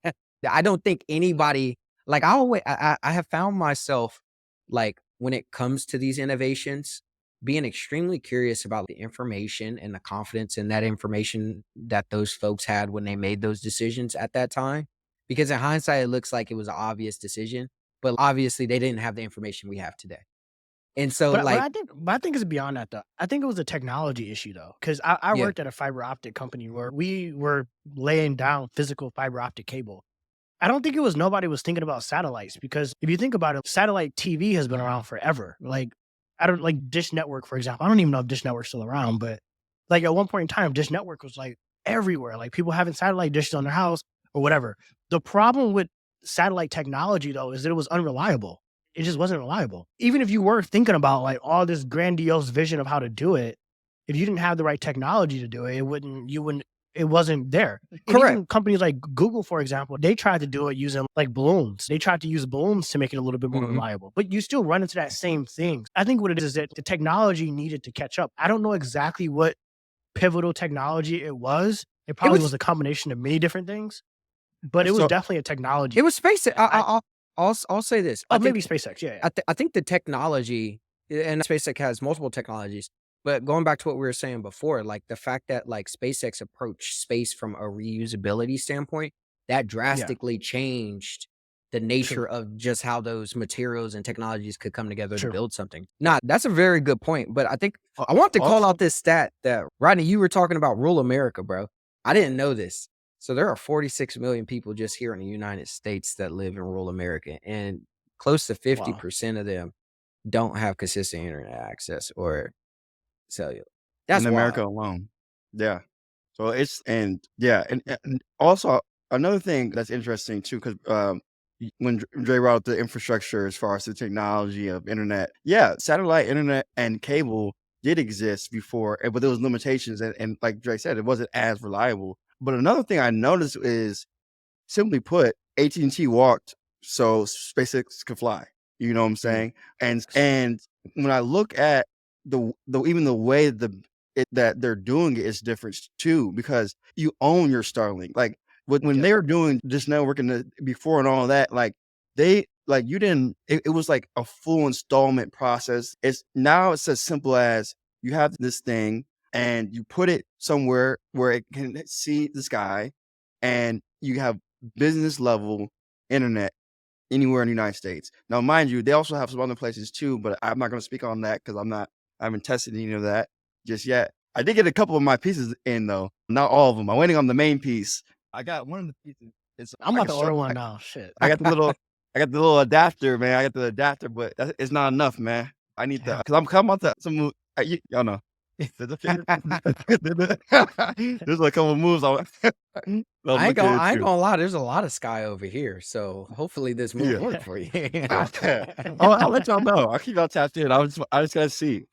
I don't think anybody like I always I have found myself like when it comes to these innovations, being extremely curious about the information and the confidence in that information that those folks had when they made those decisions at that time. Because in hindsight, it looks like it was an obvious decision, but obviously they didn't have the information we have today. And so, But like, I think it's beyond that though. I think it was a technology issue though, because I yeah, worked at a fiber optic company where we were laying down physical fiber optic cable. I don't think it was nobody was thinking about satellites because if you think about it, satellite TV has been around forever. Like I don't like Dish Network, for example. I don't even know if Dish Network's still around, but like at one point in time, Dish Network was like everywhere. Like people having satellite dishes on their house or whatever. The problem with satellite technology though is that it was unreliable. It just wasn't reliable. Even if you were thinking about like all this grandiose vision of how to do it, if you didn't have the right technology to do it, it wasn't there. And correct. even companies like Google, for example, they tried to do it using like balloons. They tried to use balloons to make it a little bit more Mhm. reliable, but you still run into that same thing. I think what it is that the technology needed to catch up. I don't know exactly what pivotal technology it was. It probably was- was a combination of many different things, but it was So- definitely a technology. It was SpaceX. I'll say this. Oh, I think maybe SpaceX. Yeah. I think the technology, and SpaceX has multiple technologies, but going back to what we were saying before, like the fact that like SpaceX approached space from a reusability standpoint, that drastically changed the nature of just how those materials and technologies could come together to True. build something. Nah, that's a very good point. But I think Uh, I want to call also- out this stat that Rodney, you were talking about rural America, bro. I didn't know this. So there are 46 million people just here in the United States that live in rural America, and close to 50% of them don't have consistent internet access or cellular. That's in America wild. alone. Yeah. So and also another thing that's interesting too, because when Dre brought up the infrastructure as far as the technology of internet, satellite internet and cable did exist before, but there was limitations, and like Dre said, it wasn't as reliable. But another thing I noticed is, simply put, AT&T walked so SpaceX could fly. You know what I'm saying? And when I look at the even the way that they're doing it is different too, because you own your Starlink. Like when they were doing just networking before and all that, like you didn't. It was like a full installment process. It's as simple as you have this thing and you put it somewhere where it can see the sky, and you have business level internet anywhere in the United States. Now, mind you, they also have some other places too, but I'm not going to speak on that because I haven't tested any of that just yet. I did get a couple of my pieces in though, not all of them. I'm waiting on the main piece. I got one of the pieces. I'm about to order one now. Shit. I got the little adapter, man. I got the adapter, but it's not enough, man. I need the because I'm about to some y'all know. There's a couple of moves. I ain't gonna lie. There's a lot of sky over here, so hopefully this move work for you. I'll let y'all know. I'll keep y'all tapped in. I just gotta see.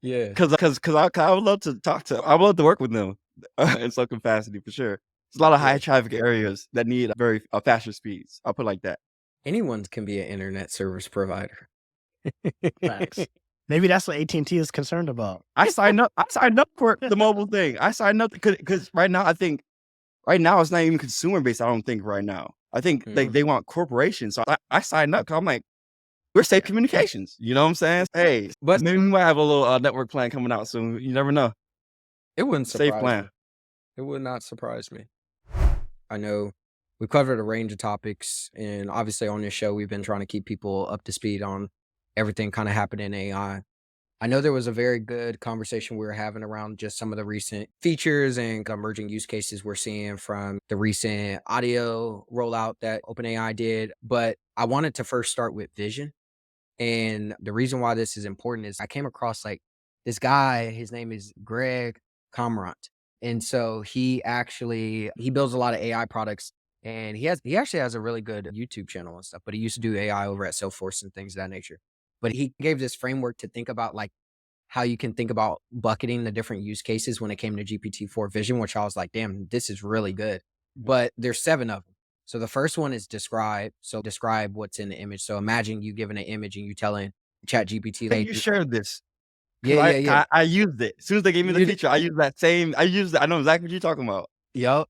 Yeah. Because I would love to talk to. I would love to work with them in some capacity for sure. There's a lot of high traffic areas that need very faster speeds. I'll put it like that. Anyone can be an internet service provider. Facts. Maybe that's what AT&T is concerned about. I signed up for the mobile thing. I signed up because right now it's not even consumer based. I don't think right now. I think they want corporations. So I signed up because I'm like, we're safe communications. You know what I'm saying? Hey, but maybe we might have a little network plan coming out soon. You never know. It wouldn't surprise Safe plan. me. It would not surprise me. I know we've covered a range of topics, and obviously on this show, we've been trying to keep people up to speed on everything kind of happening in AI. I know there was a very good conversation we were having around just some of the recent features and emerging use cases we're seeing from the recent audio rollout that OpenAI did. But I wanted to first start with vision. And the reason why this is important is I came across like this guy, his name is Greg Comrant. And so he builds a lot of AI products, and he actually has a really good YouTube channel and stuff, but he used to do AI over at Salesforce and things of that nature. But he gave this framework to think about like how you can think about bucketing the different use cases when it came to GPT-4 vision, which I was like, damn, this is really good. But there's 7 of them. So the first one is describe. So describe what's in the image. So imagine you giving an image and you telling ChatGPT, Hey, you shared this. Yeah. I used it. As soon as they gave me the feature, I used it. I know exactly what you're talking about. Yup.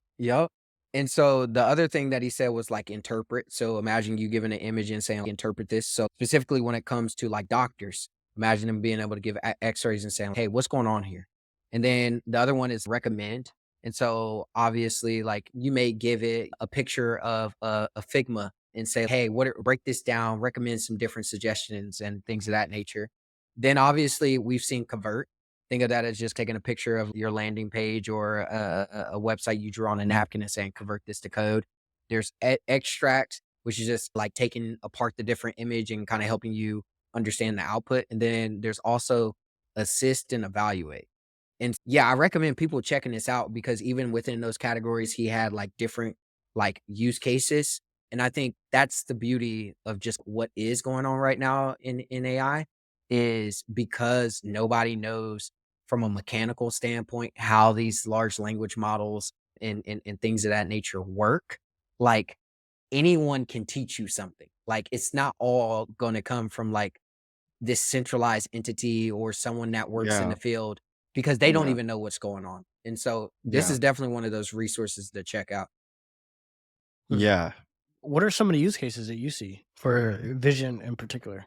And so the other thing that he said was like interpret. So imagine you giving an image and saying, interpret this. So specifically when it comes to like doctors, imagine them being able to give x-rays and saying, hey, what's going on here? And then the other one is recommend. And so obviously like you may give it a picture of a Figma and say, hey, break this down, recommend some different suggestions and things of that nature. Then obviously we've seen convert. Think of that as just taking a picture of your landing page or a website you drew on a napkin and saying, convert this to code. There's extract, which is just like taking apart the different image and kind of helping you understand the output. And then there's also assist and evaluate. And yeah, I recommend people checking this out because even within those categories, he had like different like use cases. And I think that's the beauty of just what is going on right now in AI is because nobody knows from a mechanical standpoint how these large language models and things of that nature work. Like anyone can teach you something. Like it's not all going to come from like this centralized entity or someone that works in Yeah, the field because they don't yeah, even know what's going on. And so this yeah, is definitely one of those resources to check out. Mhm. yeah, What are some of the use cases that you see for vision in particular?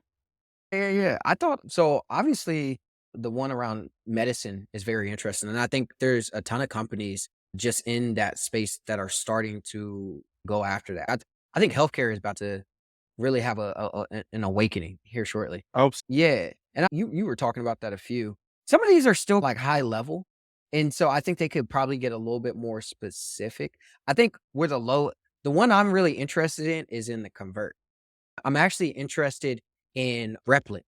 Yeah. I thought so. Obviously, the one around medicine is very interesting. And I think there's a ton of companies just in that space that are starting to go after that. I think healthcare is about to really have an awakening here shortly. I hope. Yeah. And you were talking about that a few. Some of these are still like high level. And so I think they could probably get a little bit more specific. I think where the one I'm really interested in is in the convert. I'm actually interested in Replit.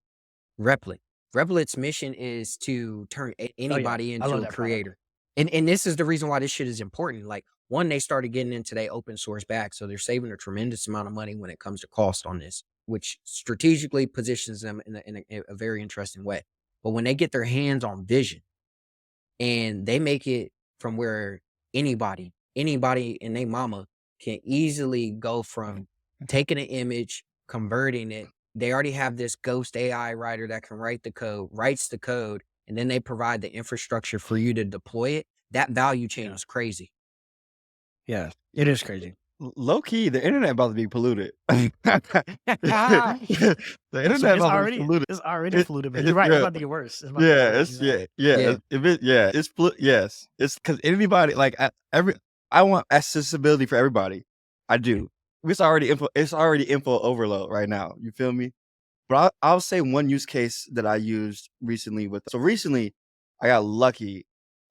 Replit. Replit's mission is to turn Oh yeah, anybody I into love a that product. creator. And this is the reason why this shit is important. Like one, they started getting into their open source back. So they're saving a tremendous amount of money when it comes to cost on this, which strategically positions them in a very interesting way. But when they get their hands on vision, and they make it from where anybody and they mama can easily go from taking an image, converting it. They already have this ghost AI writer that can write the code, writes the code, and then they provide the infrastructure for you to deploy it. That value chain Yeah, is crazy. yeah, it is crazy. Low key, the internet about to be polluted. Ah, The internet about to be polluted. It's already It, polluted, but you're it, right. It's yeah, about to get worse. It's about to get yeah, worse. it's You're right. yeah. if it, yeah, it's yes, it's because anybody like I want accessibility for everybody. I do. It's already info overload right now. You feel me? But I'll say one use case that I used recently recently I got lucky.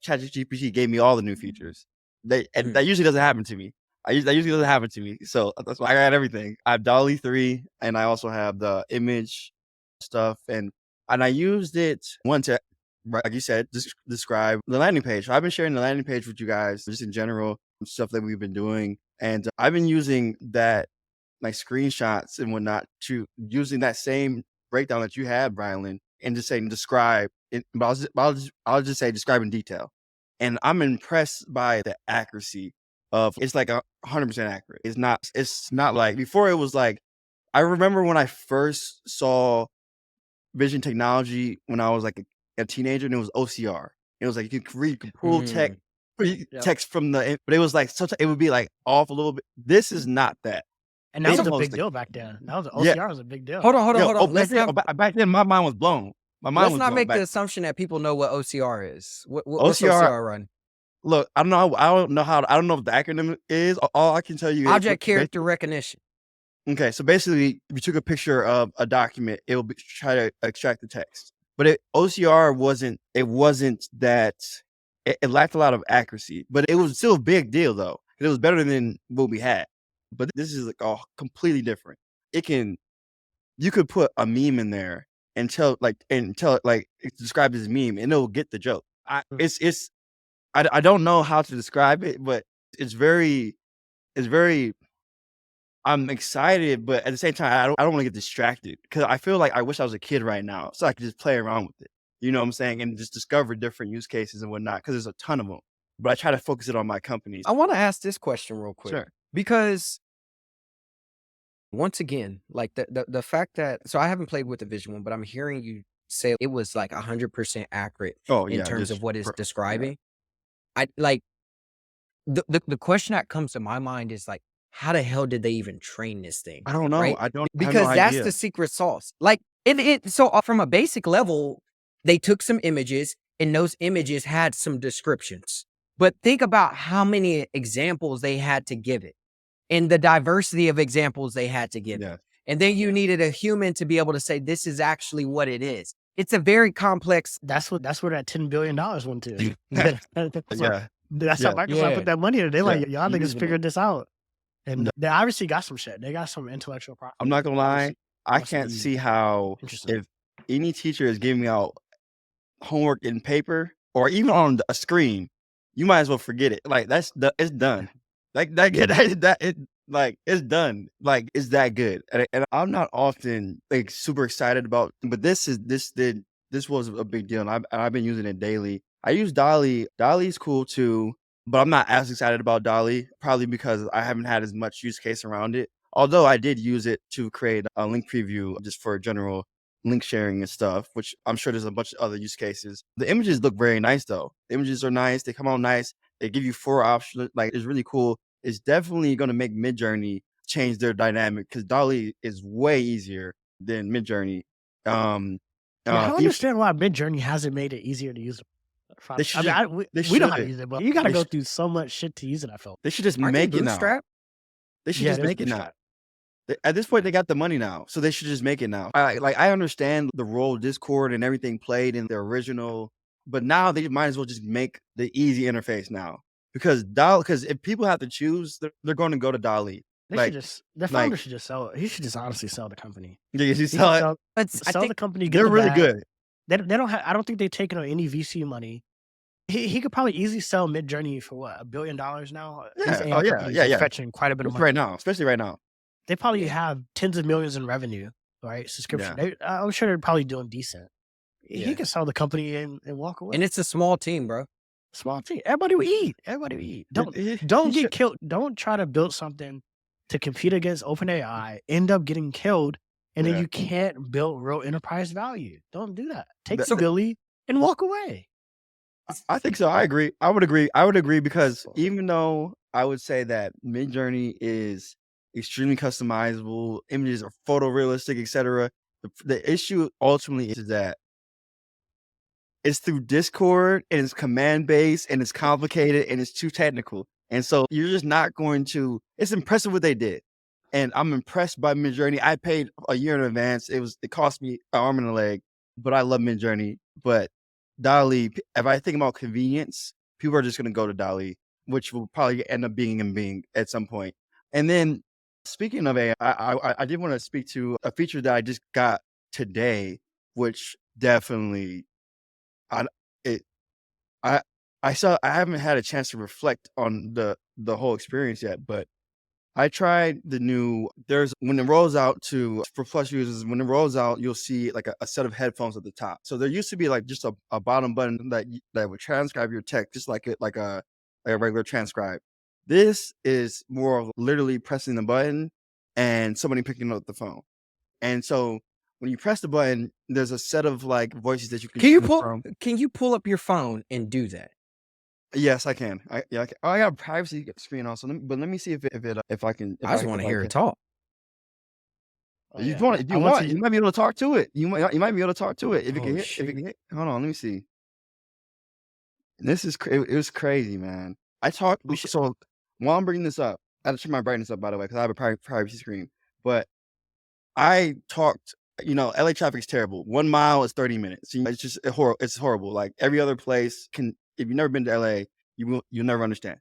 ChatGPT gave me all the new features. And Mhm. that usually doesn't happen to me. That usually doesn't happen to me. So that's why I got everything. I have Dolly 3 and I also have the image stuff and I used it one to like you said, describe the landing page. So I've been sharing the landing page with you guys just in general, stuff that we've been doing. And I've been using that like screenshots and whatnot to using that same breakdown that you had, Brylan, and just saying describe. But I'll just say describe in detail. And I'm impressed by the accuracy of it's like 100% accurate. It's not like before it was like I remember when I first saw vision technology when I was like a teenager and it was OCR. It was like you could pull Mhm. Yep. text from but it was like sometimes it would be like off a little bit. This is not that. And that They was a post big like deal back then. That was yeah, OCR was a big deal. Hold on, yo, hold oh on. back then, back then my mind was blown. My mind Let's was not blown make the back. assumption that people know what OCR is. What's OCR, OCR run? look, I don't know what the acronym is. All I can tell you is Object character recognition. okay, so basically, if you took a picture of a document, it will try to extract the text. But OCR wasn't. It wasn't that. It lacked a lot of accuracy, but it was still a big deal though. It was better than what we had. But this is like completely different. You could put a meme in there and tell it like it's described as a meme, and it'll get the joke. Mm. I don't know how to describe it, but it's very it's very I'm excited, but at the same time, I don't want to get distracted because I feel like I wish I was a kid right now so I could just play around with it. You know what I'm saying? And just discover different use cases and whatnot because there's a ton of them. But I try to focus it on my companies. I want to ask this question real quick Sure. because once again, like the fact that I haven't played with the Vision one, but I'm hearing you say it was like 100% accurate Oh in yeah, terms of just what it's yeah. describing. I like The question that comes to my mind is like, how the hell did they even train this thing? I don't know. Right? I have no Because that's idea. the secret sauce. Like so from a basic level, they took some images and those images had some descriptions. But think about how many examples they had to give it and the diversity of examples they had to give it. Yeah. And then you needed a human to be able to say, this is actually what it is. It's a very complex. That's where that $10 billion went to. Yeah. That's Yeah. how Microsoft Yeah. put that money in. They're like, y'all You niggas using figured it. this out. And No. they obviously got some shit. They got some intellectual property. I'm not gonna lie. I must can't be see how interesting. if any teacher is giving out homework in paper or even on a screen, you might as well forget it. Like it's done. Like it's done. Like it's that good. And I'm not often like super excited about, but this was a big deal. And I've been using it daily. I use Dolly. Dolly's cool too, but I'm not as excited about Dolly, probably because I haven't had as much use case around it. Although I did use it to create a link preview just for general link sharing and stuff, which I'm sure there's a bunch of other use cases. The images look very nice though. The images are nice. They come out nice. They give you 4 options. Like it's really cool. It's definitely going to make Midjourney change their dynamic because Dolly is way easier than Midjourney. Yeah, I don't understand why Midjourney hasn't made it easier to use. They should we know how to should. use it, but you got to They go should. through so much shit to use it. I felt. They should just Aren't they make it now. bootstrapped? They should Yeah, just there's make it now. bootstrap. At this point, they got the money now, so they should just make it now. I understand the role of Discord and everything played in the original, but now they might as well just make the easy interface now because if people have to choose, they're going to go to Dolly. They should just the founder should just sell it. He should just honestly sell the company. Yeah, you He sell should it. I sell the think company. Get They're the really bag. good. They don't have. I don't think they've taken on any VC money. He could probably easily sell Midjourney for what, $1 billion now. These Yeah. AI Oh yeah. companies Yeah. are Yeah. fetching quite a bit of money. Right now, especially right now. They probably have tens of millions in revenue, right? Subscription. I'm sure they're probably doing decent. Yeah. He can sell the company and walk away. and it's a small team, bro. Small team. Everybody will eat. Everybody will eat. He Don't get should- killed. Don't try to build something to compete against OpenAI, end up getting killed, and then Yeah. you can't build real enterprise value. Don't do that. Take That- the Billy and walk away. I think so. I agree. I would agree because even though I would say that Midjourney is extremely customizable, images are photorealistic, etc. The issue ultimately is that it's through Discord and it's command based and it's complicated and it's too technical. And so you're just not going to. It's impressive what they did, and I'm impressed by Midjourney. I paid a year in advance. It cost me an arm and a leg, but I love Midjourney. But Dolly, if I think about convenience, people are just going to go to Dolly, which will probably end up being in Bing at some point. And then speaking of AI, I did want to speak to a feature that I just got today, which definitely, I haven't had a chance to reflect on the whole experience yet, but I tried the new. When it rolls out for Plus users, when it rolls out, you'll see like a set of headphones at the top. So there used to be like just a bottom button that would transcribe your text, just like a regular transcribe. This is more of literally pressing the button and somebody picking up the phone. And so when you press the button, there's a set of like voices that you can choose from. Can you pull up your phone and do that? Yes, I can. I can. Oh, I got a privacy screen on, so let me see if I can. I just want to hear it talk. Oh, You yeah. want? If I you want want, to- you might be able to talk to it. You might be able to talk to it if it Oh, can hit. If shit. it can hit. Hold on, let me see. This is it was crazy, man. I talked. So while I'm bringing this up, I had to turn my brightness up by the way because I have a privacy screen. But I talked. LA traffic is terrible. 1 mile is 30 minutes. It's just horrible. It's horrible. Like every other place can. If you've never been to LA, you'll never understand.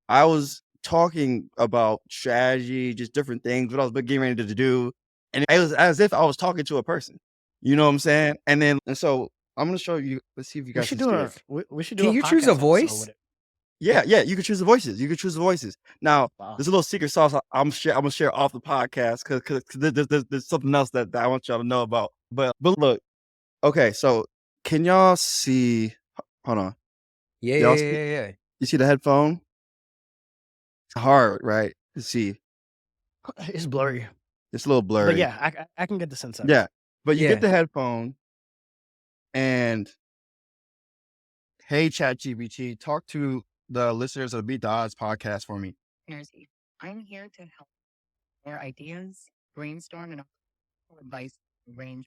I was talking about strategy, just different things, what I was getting ready to do. And it was as if I was talking to a person. You know what I'm saying? And so I'm going to show you. Let's see if you We guys should can do see a. it. We should do. Can a you choose a podcast episode voice? with it. Yeah, you can choose the voices. Now, Wow. there's a little secret sauce I'm gonna share off the podcast because there's something else that I want y'all to know about. But look, okay, so can y'all see? Hold on, Yeah, Y'all yeah, see- yeah, yeah. you see the headphone? It's hard, right? To see. It's blurry, It's a little blurry. but yeah, I can get the sense of it. Yeah, but you Yeah. get the headphone, and hey, ChatGPT, talk to the listeners of the Beat the Odds podcast for me? Energy. I'm here to help share ideas, brainstorm, and offer advice range.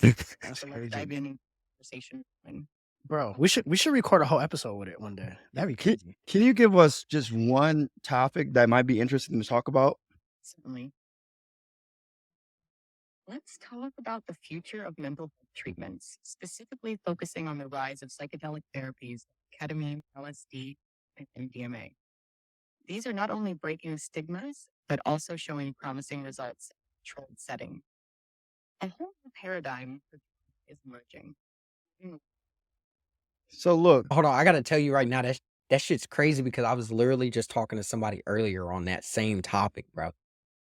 That's So let's crazy. dive in conversation. And Bro, we should record a whole episode with it one day. That'd be crazy. Can you give us just one topic that might be interesting to talk about? certainly, let's talk about the future of mental health treatments, specifically focusing on the rise of psychedelic therapies, ketamine, LSD, and MDMA. These are not only breaking stigmas, but also showing promising results in a controlled setting. A whole new paradigm is emerging. So look, Hold on, I gotta tell you right now that shit's crazy because I was literally just talking to somebody earlier on that same topic, bro.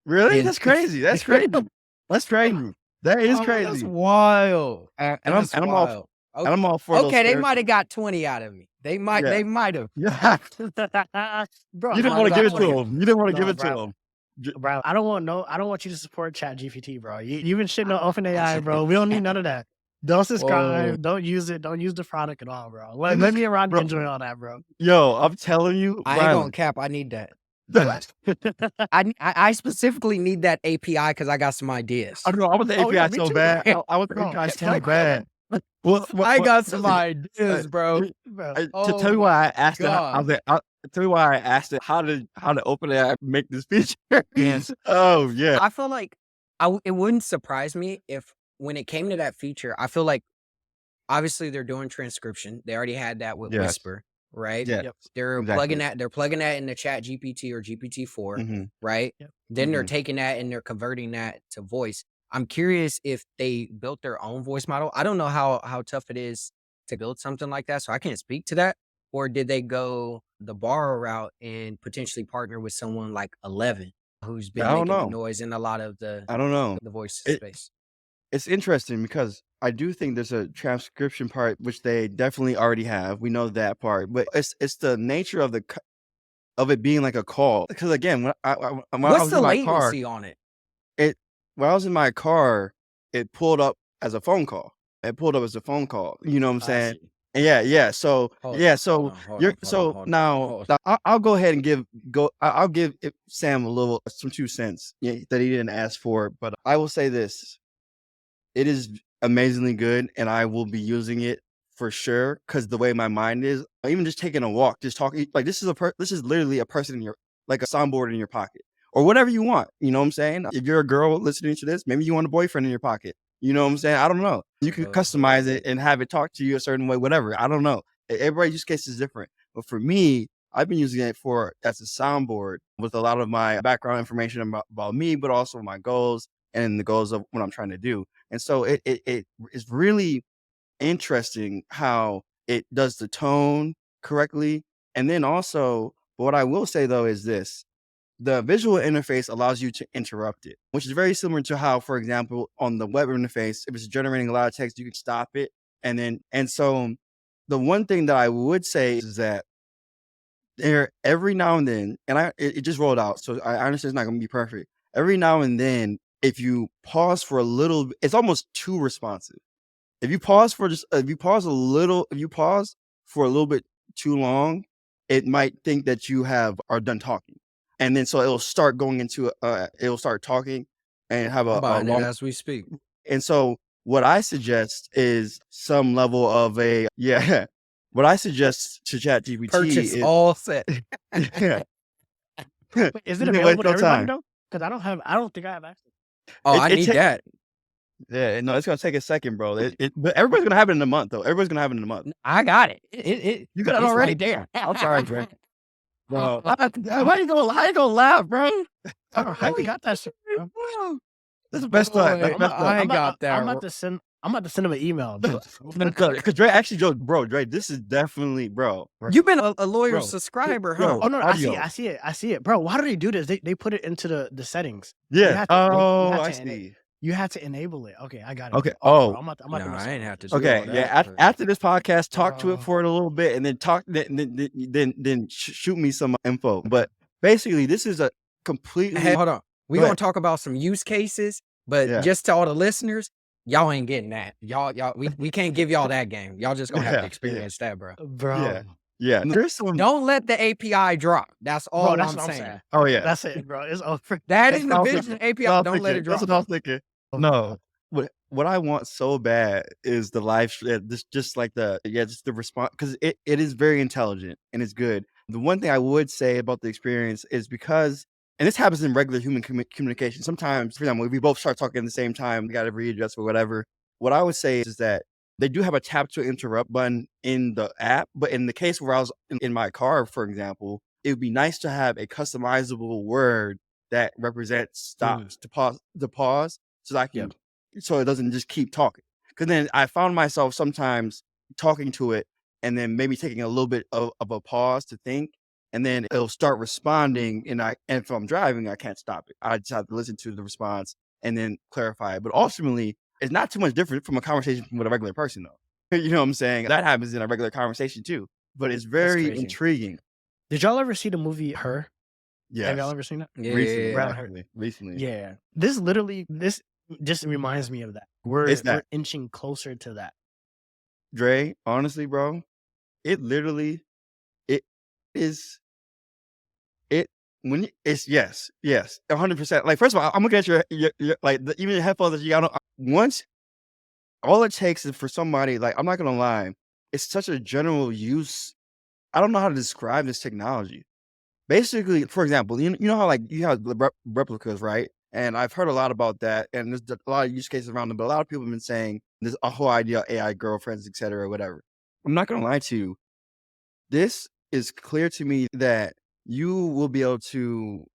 really? And That's crazy. That's crazy. That's crazy. That is that's crazy. wild. And That's I'm all wild. and I'm all for those Okay, they therapies. might have got 20 out of me. They might Yeah. have. Yeah. Bro, You didn't I'm want to not give it gonna- to him. You didn't want to No, give it to bro. him. Bro, I don't want you to support ChatGPT, bro. You've been shitting on OpenAI, bro. We don't need none of that. Don't subscribe. Whoa. Don't use it. Don't use the product at all, bro. Let me and Rodney Bro. enjoy all that, bro. Yo, I'm telling you, I ain't gonna Brylan. cap. I need that. I specifically need that API because I got some ideas. I don't know. I want the Oh, API yeah, me so too. bad. I want the Bro, API so tell me. bad. Well, I got some ideas, bro. Bro. To Oh tell you why I asked it, I God. was like, tell you why I asked it. How did OpenAI make this feature? Yes. Oh yeah. I feel like it wouldn't surprise me if when it came to that feature, I feel like obviously they're doing transcription. They already had that with Yes. Whisper, right? Yeah. Yep. They're Exactly. plugging that into Chat GPT or GPT-4, Mhm. right? Yep. Then they're Mhm. taking that and they're converting that to voice. I'm curious if they built their own voice model. I don't know how tough it is to build something like that, so I can't speak to that. Or did they go the borrow route and potentially partner with someone like 11, who's been I don't making the know. noise in a lot of the I don't know. voice It- space? It's interesting because I do think there's a transcription part which they definitely already have. We know that part, but it's the nature of of it being like a call. Because again, when I What's was the in my car, latency on it? when I was in my car, it pulled up as a phone call. It pulled up as a phone call. You know what I'm saying? And yeah. So Hold yeah. on, So hold on, hold you're on, hold so on, hold on, now, hold now I'll go ahead and I'll give Sam some 2 cents that he didn't ask for, but I will say this: it is amazingly good, and I will be using it for sure. Because the way my mind is, even just taking a walk, just talking like this is literally a person in your like a soundboard in your pocket or whatever you want. You know what I'm saying? If you're a girl listening to this, maybe you want a boyfriend in your pocket. You know what I'm saying? I don't know. You can customize it and have it talk to you a certain way, whatever. I don't know. Everybody's use case is different. But for me, I've been using it as a soundboard with a lot of my background information about me, but also my goals and the goals of what I'm trying to do. And so it is really interesting how it does the tone correctly. And then also, what I will say though is this: the visual interface allows you to interrupt it, which is very similar to how, for example, on the web interface, if it's generating a lot of text, you can stop it. And so the one thing that I would say is that there every now and then, and it just rolled out, so I understand it's not going to be perfect. Every now and then, if you pause for a little, it's almost too responsive. If you pause for a little bit too long, it might think that you are done talking, and then so it'll start going into it'll start talking and have I'm a buying it long. as we speak. And so what I suggest is some level of a yeah. What I suggest to ChatGPT Purchase is all set. yeah. Wait, is it You can available waste to no everybody time. though? Because I don't think I have access. Oh, It- I it need ta- that. Yeah, no, it's gonna take a second, bro. But everybody's gonna have it in a month, though. Everybody's gonna have it in a month. I got it. It You got it it's already? right there. I'm sorry, bro. Bro, why you gonna laugh, bro? How you got that shit, bro? That's the best part. That's Boy, the best part. I ain't got that. I'm about to send him an email. Bro. Because Dre actually joked, bro. Dre, this is definitely, bro. You've been a loyal Bro, subscriber, bro. huh? Oh no, Audio. I see it, bro. Why do they do this? They put it into the settings. Yeah. have to- you Oh, have I to see. You had to enable it. Okay, I got it. Okay. Bro, Oh, I'm about to No, mess I it ain't up. have to do okay. all Yeah. that, but- After this podcast, talk to Oh. it for a little bit, and then then shoot me some info. But basically, this is a completely. Hey, hold on. We Go gonna ahead. talk about some use cases, but Yeah. just to all the listeners, y'all ain't getting that. Y'all, we can't give y'all that game. Y'all just gonna have Yeah, to experience that, bro. Bro. Yeah. Yeah, there's some. Don't let the API drop. That's all Bro, that's I'm what I'm saying. saying. Oh yeah, That's it, bro. It's over. That that's in what the I was vision thinking. API. That's what I was Don't let it thinking. That's drop. what I was thinking. No, what I want so bad is the just like just the response, because it is very intelligent and it's good. The one thing I would say about the experience is because, and this happens in regular human communication. Sometimes, for example, if we both start talking at the same time, we got to readjust or whatever. What I would say is that they do have a tap to interrupt button in the app, but in the case where I was in my car, for example, it would be nice to have a customizable word that represents stops to pause, so that I Yep. can, so it doesn't just keep talking. Because then I found myself sometimes talking to it and then maybe taking a little bit of a pause to think, and then it'll start responding. And if I'm driving, I can't stop it. I just have to listen to the response and then clarify it. But ultimately, it's not too much different from a conversation with a regular person, though. You know what I'm saying? That happens in a regular conversation too. But it's very crazy. intriguing. Did y'all ever see the movie Her? Have y'all Yes. ever seen that? Yeah, Recently, yeah, yeah. actually. Recently. Yeah. This just reminds me of that. It's We're that. inching closer to that. Dre, honestly, bro, it literally, it is, it, when it's, yes, 100%. Like, first of all, I'm looking at your like, even the headphones that you got on. Once, all it takes is for somebody, like, I'm not gonna lie, it's such a general use. I don't know how to describe this technology. Basically, for example, you know how like you have the replicas, right? And I've heard a lot about that, and there's a lot of use cases around them. But a lot of people have been saying there's a whole idea of AI girlfriends, et cetera, or whatever. I'm not gonna lie to you. This is clear to me that you will be able to.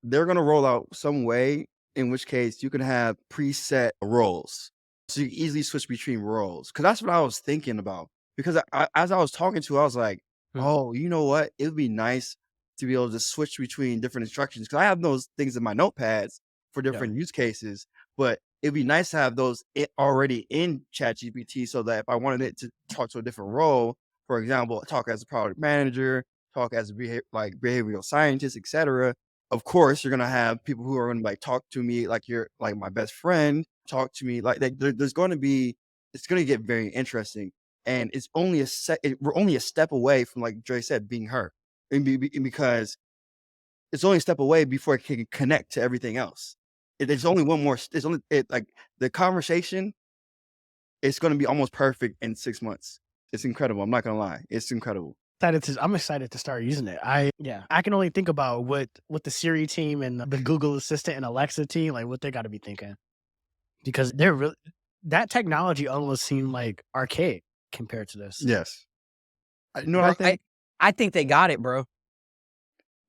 They're gonna roll out some way in which case you can have preset roles, so you can easily switch between roles. Because that's what I was thinking about. Because as I was talking to, I was like, oh, you know what? It would be nice to be able to switch between different instructions, because I have those things in my notepads for different use cases. But it'd be nice to have those already in ChatGPT, so that if I wanted it to talk to a different role, for example, talk as a product manager, talk as a behavioral scientist, etc. Of course, you're gonna have people who are gonna like talk to me like you're like my best friend, talk to me like there's going to be, it's gonna get very interesting. And it's only we're only a step away from, like Dre said, being her. And because it's only a step away before it can connect to everything else. There's only one more. It's only like the conversation. It's going to be almost perfect in 6 months. It's incredible. I'm not gonna lie. It's incredible. I'm excited to start using it. I can only think about what the Siri team and the Google Assistant and Alexa team, like what they got to be thinking, because they're really, that technology almost seemed like archaic compared to this. Yes. You know what I think? I think they got it, bro.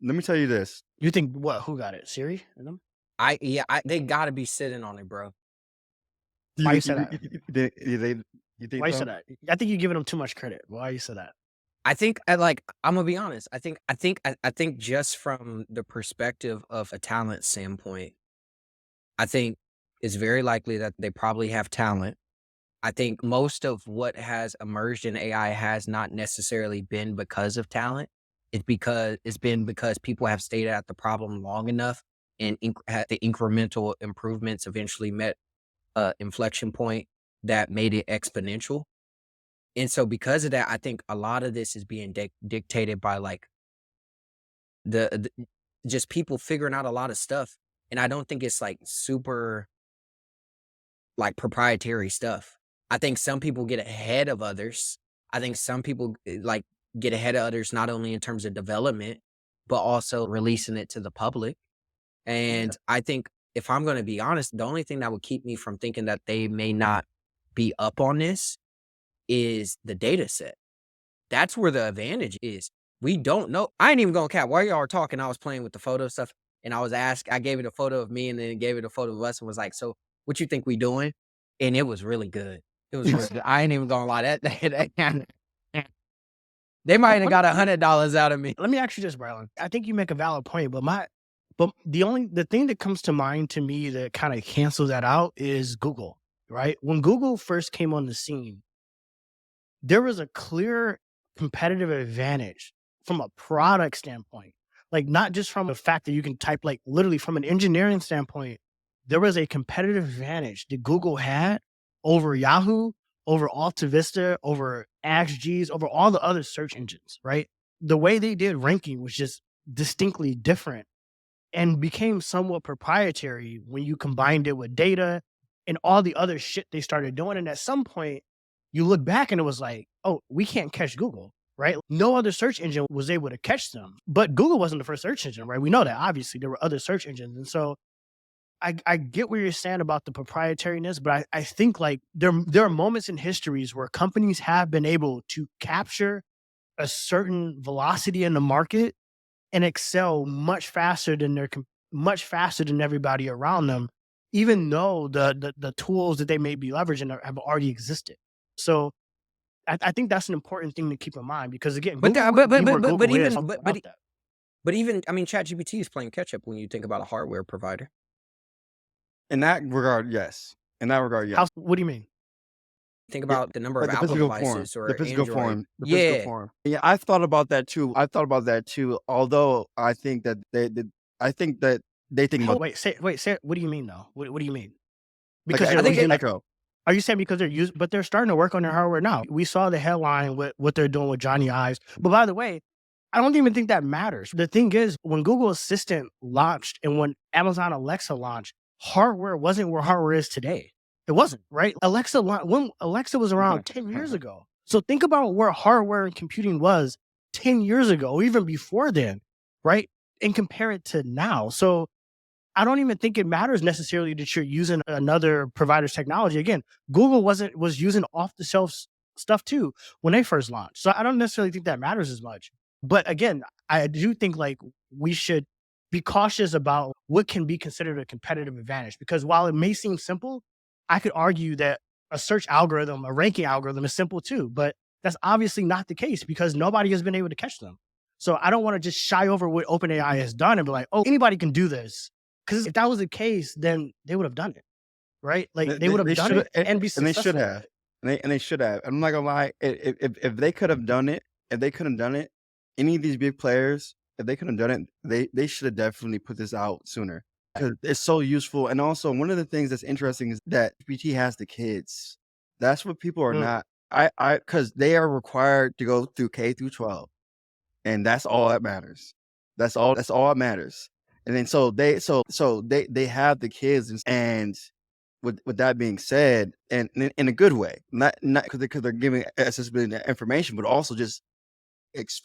Let me tell you this. You think what? Who got it? Siri and them? They gotta be sitting on it, bro. Why you say that? You think Why you so? say that? I think you're giving them too much credit. Why you say that? I think I'm gonna be honest. I think just from the perspective of a talent standpoint, I think it's very likely that they probably have talent. I think most of what has emerged in AI has not necessarily been because of talent. It's been because people have stayed at the problem long enough, and had the incremental improvements eventually met a inflection point that made it exponential. And so because of that, I think a lot of this is being dictated by like the just people figuring out a lot of stuff. And I don't think it's like super like proprietary stuff. I think some people get ahead of others. I think some people like get ahead of others, not only in terms of development, but also releasing it to the public. And I think, if I'm going to be honest, the only thing that would keep me from thinking that they may not be up on this is the data set. That's where the advantage is. We don't know. I ain't even gonna cap. While y'all were talking, I was playing with the photo stuff, and I gave it a photo of me, and then gave it a photo of us, and was like, "So, what you think we doing?" And it was really good. It was really good. I ain't even gonna lie. They might have got $100 out of me. Let me ask you this, Brylan. I think you make a valid point, but the thing that comes to mind to me that kind of cancels that out is Google, right? When Google first came on the scene, there was a clear competitive advantage from a product standpoint. Like, not just from the fact that you can type, like literally from an engineering standpoint, there was a competitive advantage that Google had over Yahoo, over AltaVista, over AskG's, over all the other search engines, right? The way they did ranking was just distinctly different and became somewhat proprietary when you combined it with data and all the other shit they started doing. And at some point, you look back and it was like, oh, we can't catch Google, right? No other search engine was able to catch them. But Google wasn't the first search engine, right? We know that obviously there were other search engines. And so I get what you're saying about the proprietariness, but I think like there are moments in histories where companies have been able to capture a certain velocity in the market and excel much faster than much faster than everybody around them, even though the tools that they may be leveraging have already existed. So I think that's an important thing to keep in mind because again, But Google that, could be where but Google is even without that. but even I mean, ChatGPT is playing catch up when you think about a hardware provider. In that regard, yes. In that regard, yes. What do you mean? Think Yeah, about the number like of the Apple physical form, devices the or physical Android. form, the physical Yeah, form. Yeah, I thought about that too. I thought about that too. Although I think that I think that they think about Wait, say what do you mean though? What do you mean? like Because an they're think using echo. Are you saying because but they're starting to work on their hardware now? We saw the headline with what they're doing with Johnny Ives. But by the way, I don't even think that matters. The thing is, when Google Assistant launched and when Amazon Alexa launched, hardware wasn't where hardware is today. It wasn't, right? When Alexa was around 10 years ago. So think about where hardware and computing was 10 years ago, or even before then, right? And compare it to now. So I don't even think it matters necessarily that you're using another provider's technology. Again, Google was using off the shelf stuff too when they first launched. So I don't necessarily think that matters as much. But again, I do think like we should be cautious about what can be considered a competitive advantage because while it may seem simple, I could argue that a search algorithm, a ranking algorithm is simple too, but that's obviously not the case because nobody has been able to catch them. So I don't want to just shy over what OpenAI has done and be like, oh, anybody can do this. Because if that was the case, then they would have done it, right? Like they would have done it and be and they should successful. have, and they should have. I'm not gonna lie. If they could have done it, if they could have done it, any of these big players, if they could have done it, they should have definitely put this out sooner because it's so useful. And also, one of the things that's interesting is that GPT has the kids. That's what people are not. Because they are required to go through K through 12, and that's all that matters. That's all that matters. And then so they have the kids and with that being said, and in a good way, not because they're giving accessibility to information, but also just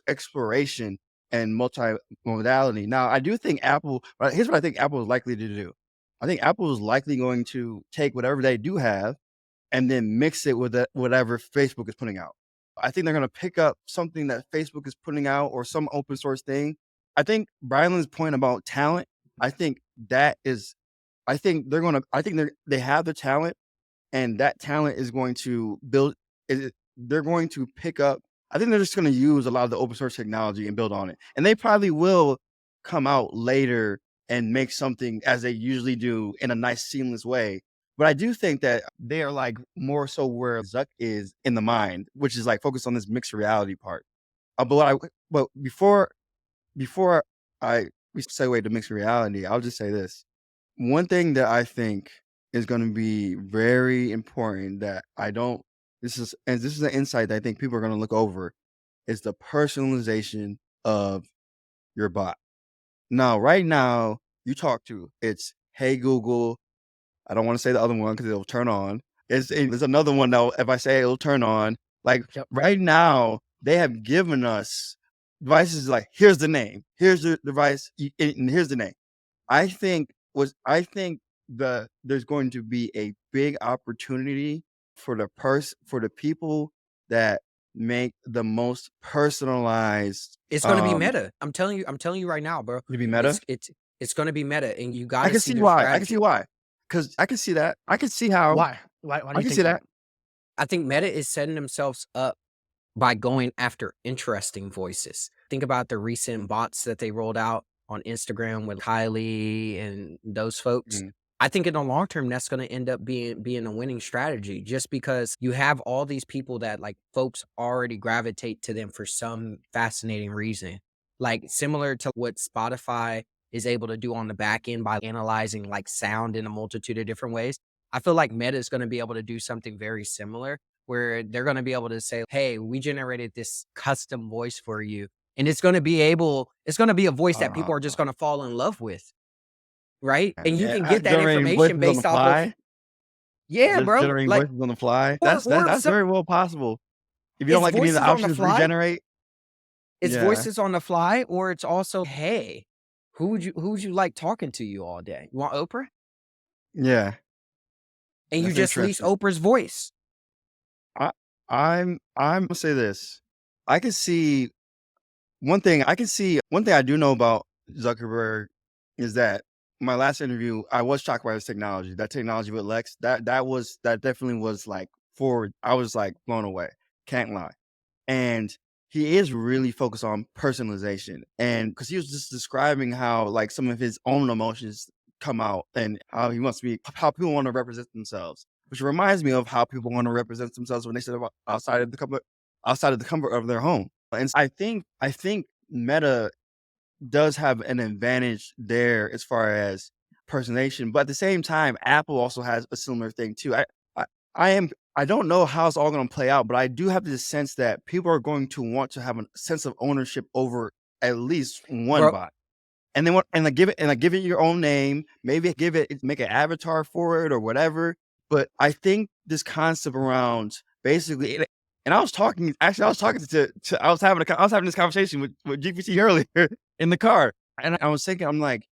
exploration and multimodality. Now, I do think Apple. Here's what I think Apple is likely to do. I think Apple is likely going to take whatever they do have and then mix it with whatever Facebook is putting out. I think they're going to pick up something that Facebook is putting out or some open source thing. I think Brylan's point about talent, I think that is, I think they have the talent and that talent is going to they're going to pick up, I think they're just going to use a lot of the open source technology and build on it. And they probably will come out later and make something as they usually do in a nice seamless way. But I do think that they are like more so where Zuck is in the mind, which is like focused on this mixed reality part. But before we segue to mixed reality, I'll just say this. One thing that I think is going to be very important that this is an insight that I think people are going to look over is the personalization of your bot. Now, right now, you talk to it's, hey Google. I don't want to say the other one because it'll turn on. There's another one though. If I say it'll turn on, like right now, they have given us devices like here's the name, here's the device, and here's the name. I think there's going to be a big opportunity for the people that make the most personalized. it's going to be meta. I'm telling you right now, bro. To be meta. It's going to be meta, and you got I to can see see their why. strategy. I can see why. Because I can see that. I can see how. Why do you I can think see that. I think Meta is setting themselves up by going after interesting voices. Think about the recent bots that they rolled out on Instagram with Kylie and those folks. I think in the long term, that's going to end up being a winning strategy just because you have all these people that like folks already gravitate to them for some fascinating reason. Like similar to what Spotify is able to do on the back end by analyzing like sound in a multitude of different ways. I feel like Meta is going to be able to do something very similar where they're going to be able to say, "Hey, we generated this custom voice for you." And it's going to be a voice that people are just going to fall in love with, right? And you can get that Generating information voices on the based off of, fly, yeah, just bro. generating Like, voices on the fly. or That's some, very well possible. If you don't it's like any of the voices on the options, fly. regenerate. It's Yeah, voices on the fly, or it's also, hey, who would you like talking to you all day? You want Oprah? yeah, And you that's just lease interesting. Oprah's voice. I I'm gonna say this. I can see one thing I do know about Zuckerberg is that my last interview, I was shocked by his technology. That technology with Lex, that definitely was like forward. I was like blown away. Can't lie. And he is really focused on personalization. And because he was just describing how like some of his own emotions come out and how people want to represent themselves, which reminds me of how people want to represent themselves when they sit outside of the comfort of their home. And I think Meta does have an advantage there as far as personalization, but at the same time, Apple also has a similar thing too. I, I don't know how it's all going to play out, but I do have this sense that people are going to want to have a sense of ownership over at least one Bro, bot, and they want give it your own name, maybe make an avatar for it or whatever. But I think this concept around basically, and I was talking to I was having this conversation with GPT earlier in the car, and I was thinking, I'm like,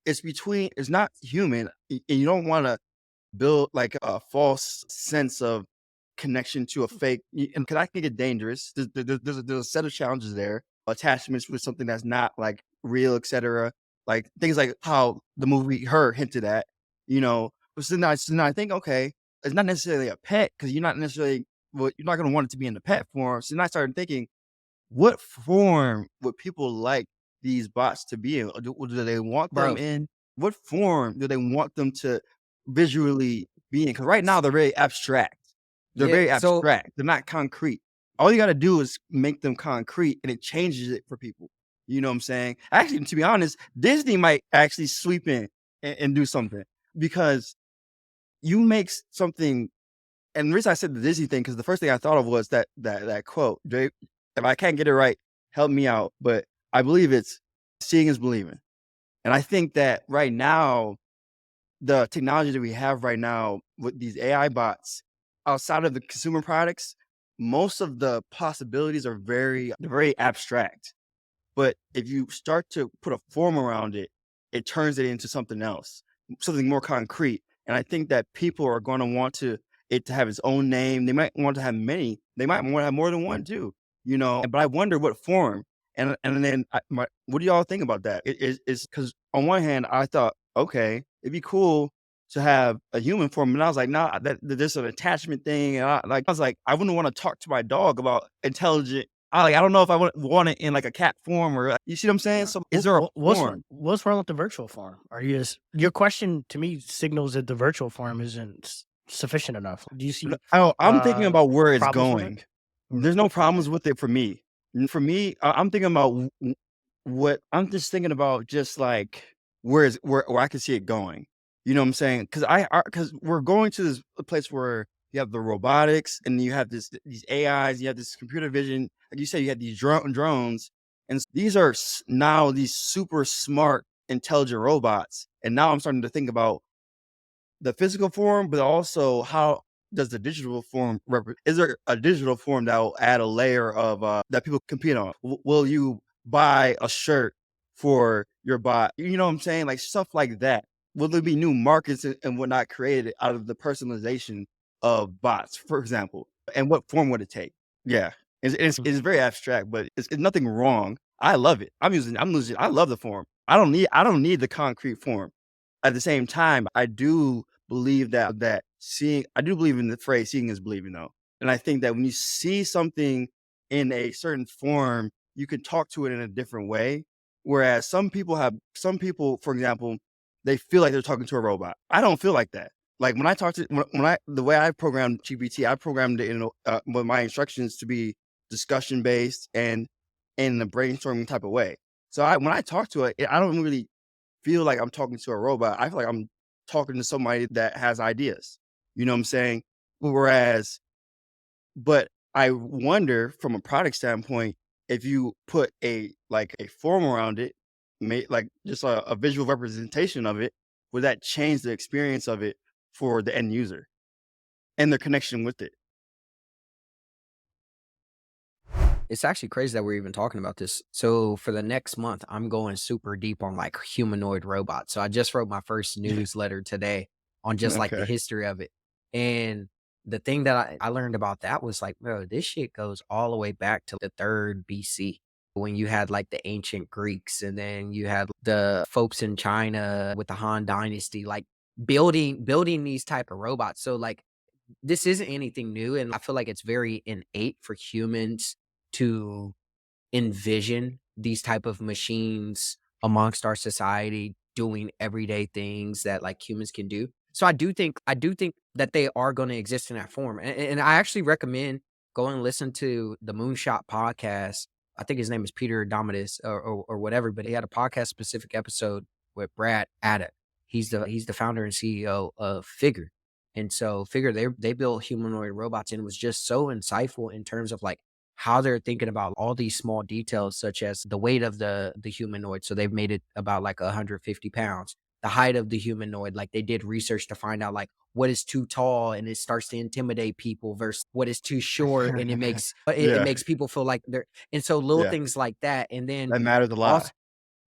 it's not human, and you don't want to build like a false sense of connection to a fake, and because I think it's dangerous. There's a set of challenges there, attachments with something that's not like real, etc. Like things like how the movie Her hinted at, you know. But so now I think, okay, it's not necessarily a pet because you're not going to want it to be in the pet form. So then I started thinking, what form would people like these bots to be in? Do they want them bro, in? What form do they want them to visually be in? Because right now they're very abstract. They're yeah. very So, abstract. They're not concrete. All you got to do is make them concrete, and it changes it for people. You know what I'm saying? Actually, to be honest, Disney might actually sweep in and do something, because you make something. And the reason I said the Disney thing, because the first thing I thought of was that quote. If I can't get it right, help me out. But I believe it's seeing is believing. And I think that right now, the technology that we have right now with these AI bots, outside of the consumer products, most of the possibilities are very abstract. But if you start to put a form around it, it turns it into something else, something more concrete. And I think that people are going to want it to have its own name. They might want to have many. They might want to have more than one too. You know. But I wonder what form. And then what do y'all think about that? It's because on one hand, I thought, okay, it'd be cool to have a human form, and I was like, nah, there's an attachment thing, and I was like, I wouldn't want to talk to my dog about intelligent. I don't know if I want it in like a cat form or you see what I'm saying. So is there a form? What's wrong with the virtual form? Are you your question to me signals that the virtual form isn't sufficient enough? Do you see I'm thinking about where it's problems with it? going. There's no problems with it for me. For me, I'm thinking about what I'm just thinking about, just like where I can see it going. You know what I'm saying? Because we're going to this place where you have the robotics and you have these AIs, you have this computer vision. Like you said, you have these drones, and these are now these super smart, intelligent robots. And now I'm starting to think about the physical form, but also how does the digital form is there a digital form that will add a layer of that people compete on? Will you buy a shirt for your bot? You know what I'm saying? Like stuff like that. Will there be new markets and whatnot created out of the personalization of bots, for example? And what form would it take? Yeah, it's very abstract, but it's nothing wrong. I love it. I love the form. I don't need the concrete form. At the same time, I do believe that seeing, I do believe in the phrase seeing is believing though. And I think that when you see something in a certain form, you can talk to it in a different way. Whereas some people, for example, they feel like they're talking to a robot. I don't feel like that. Like when I talk to, the way I programmed GPT, I programmed it with my instructions to be discussion based and in the brainstorming type of way. So when I talk to it, I don't really feel like I'm talking to a robot. I feel like I'm talking to somebody that has ideas. You know what I'm saying? Whereas But I wonder from a product standpoint, if you put a form around it, like just a visual representation of it, would that change the experience of it for the end user and their connection with it? It's actually crazy that we're even talking about this. So for the next month, I'm going super deep on like humanoid robots. So I just wrote my first newsletter today on just like the Okay. history of it. And the thing that I learned about that was like, bro, this shit goes all the way back to the 3rd BC when you had like the ancient Greeks, and then you had the folks in China with the Han Dynasty, like building these type of robots. So like this isn't anything new, and I feel like it's very innate for humans to envision these type of machines amongst our society doing everyday things that like humans can do. So I do think that they are going to exist in that form. And I actually recommend going and listen to the Moonshot podcast. I think his name is Peter Domitis or whatever, but he had a podcast specific episode with Brad Atta. He's the founder and CEO of Figure. And so Figure, they built humanoid robots, and it was just so insightful in terms of like how they're thinking about all these small details, such as the weight of the humanoid. So they've made it about like 150 pounds. The height of the humanoid, like they did research to find out like what is too tall and it starts to intimidate people versus what is too short, and it makes it Yeah. makes people feel like they're, and so little Yeah. things like that. And then That matters a also, lot.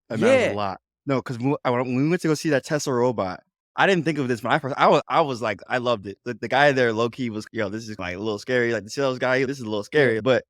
That matters a yeah, lot. No, because when we went to go see that Tesla robot, I didn't think of this when I was like, I loved it. The guy there, low key, was, yo, this is like a little scary. Like the sales guy, this is a little yeah, scary. But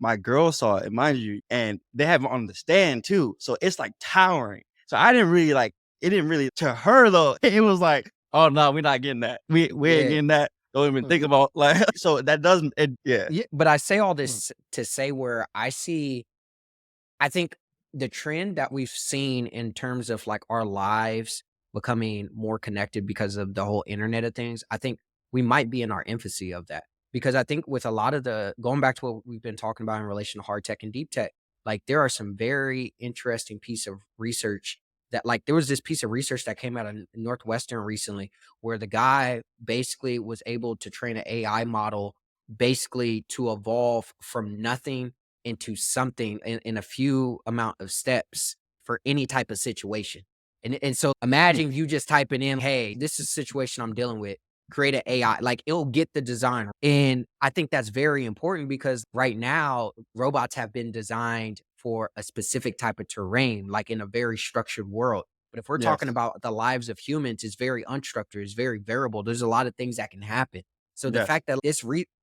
my girl saw it, and mind you, and they have it on the stand too, so it's like towering. So I didn't really like it. Didn't really to her though. It was like, oh no, we're not getting that. We ain't yeah. getting that. Don't even think about like. So that doesn't. Yeah. Yeah, but I say all this to say where I think the trend that we've seen in terms of like our lives becoming more connected because of the whole internet of things, I think we might be in our infancy of that. Because I think with a lot of the going back to what we've been talking about in relation to hard tech and deep tech, like there are some very interesting piece of research that like there was this piece of research that came out of Northwestern recently where the guy basically was able to train an AI model basically to evolve from nothing into something in a few amount of steps for any type of situation. And so imagine you just typing in, hey, this is a situation I'm dealing with. Create an AI, like it'll get the design. And I think that's very important because right now robots have been designed for a specific type of terrain, like in a very structured world. But if we're talking Yes. about the lives of humans, it's very unstructured, it's very variable. There's a lot of things that can happen. So the Yes. fact that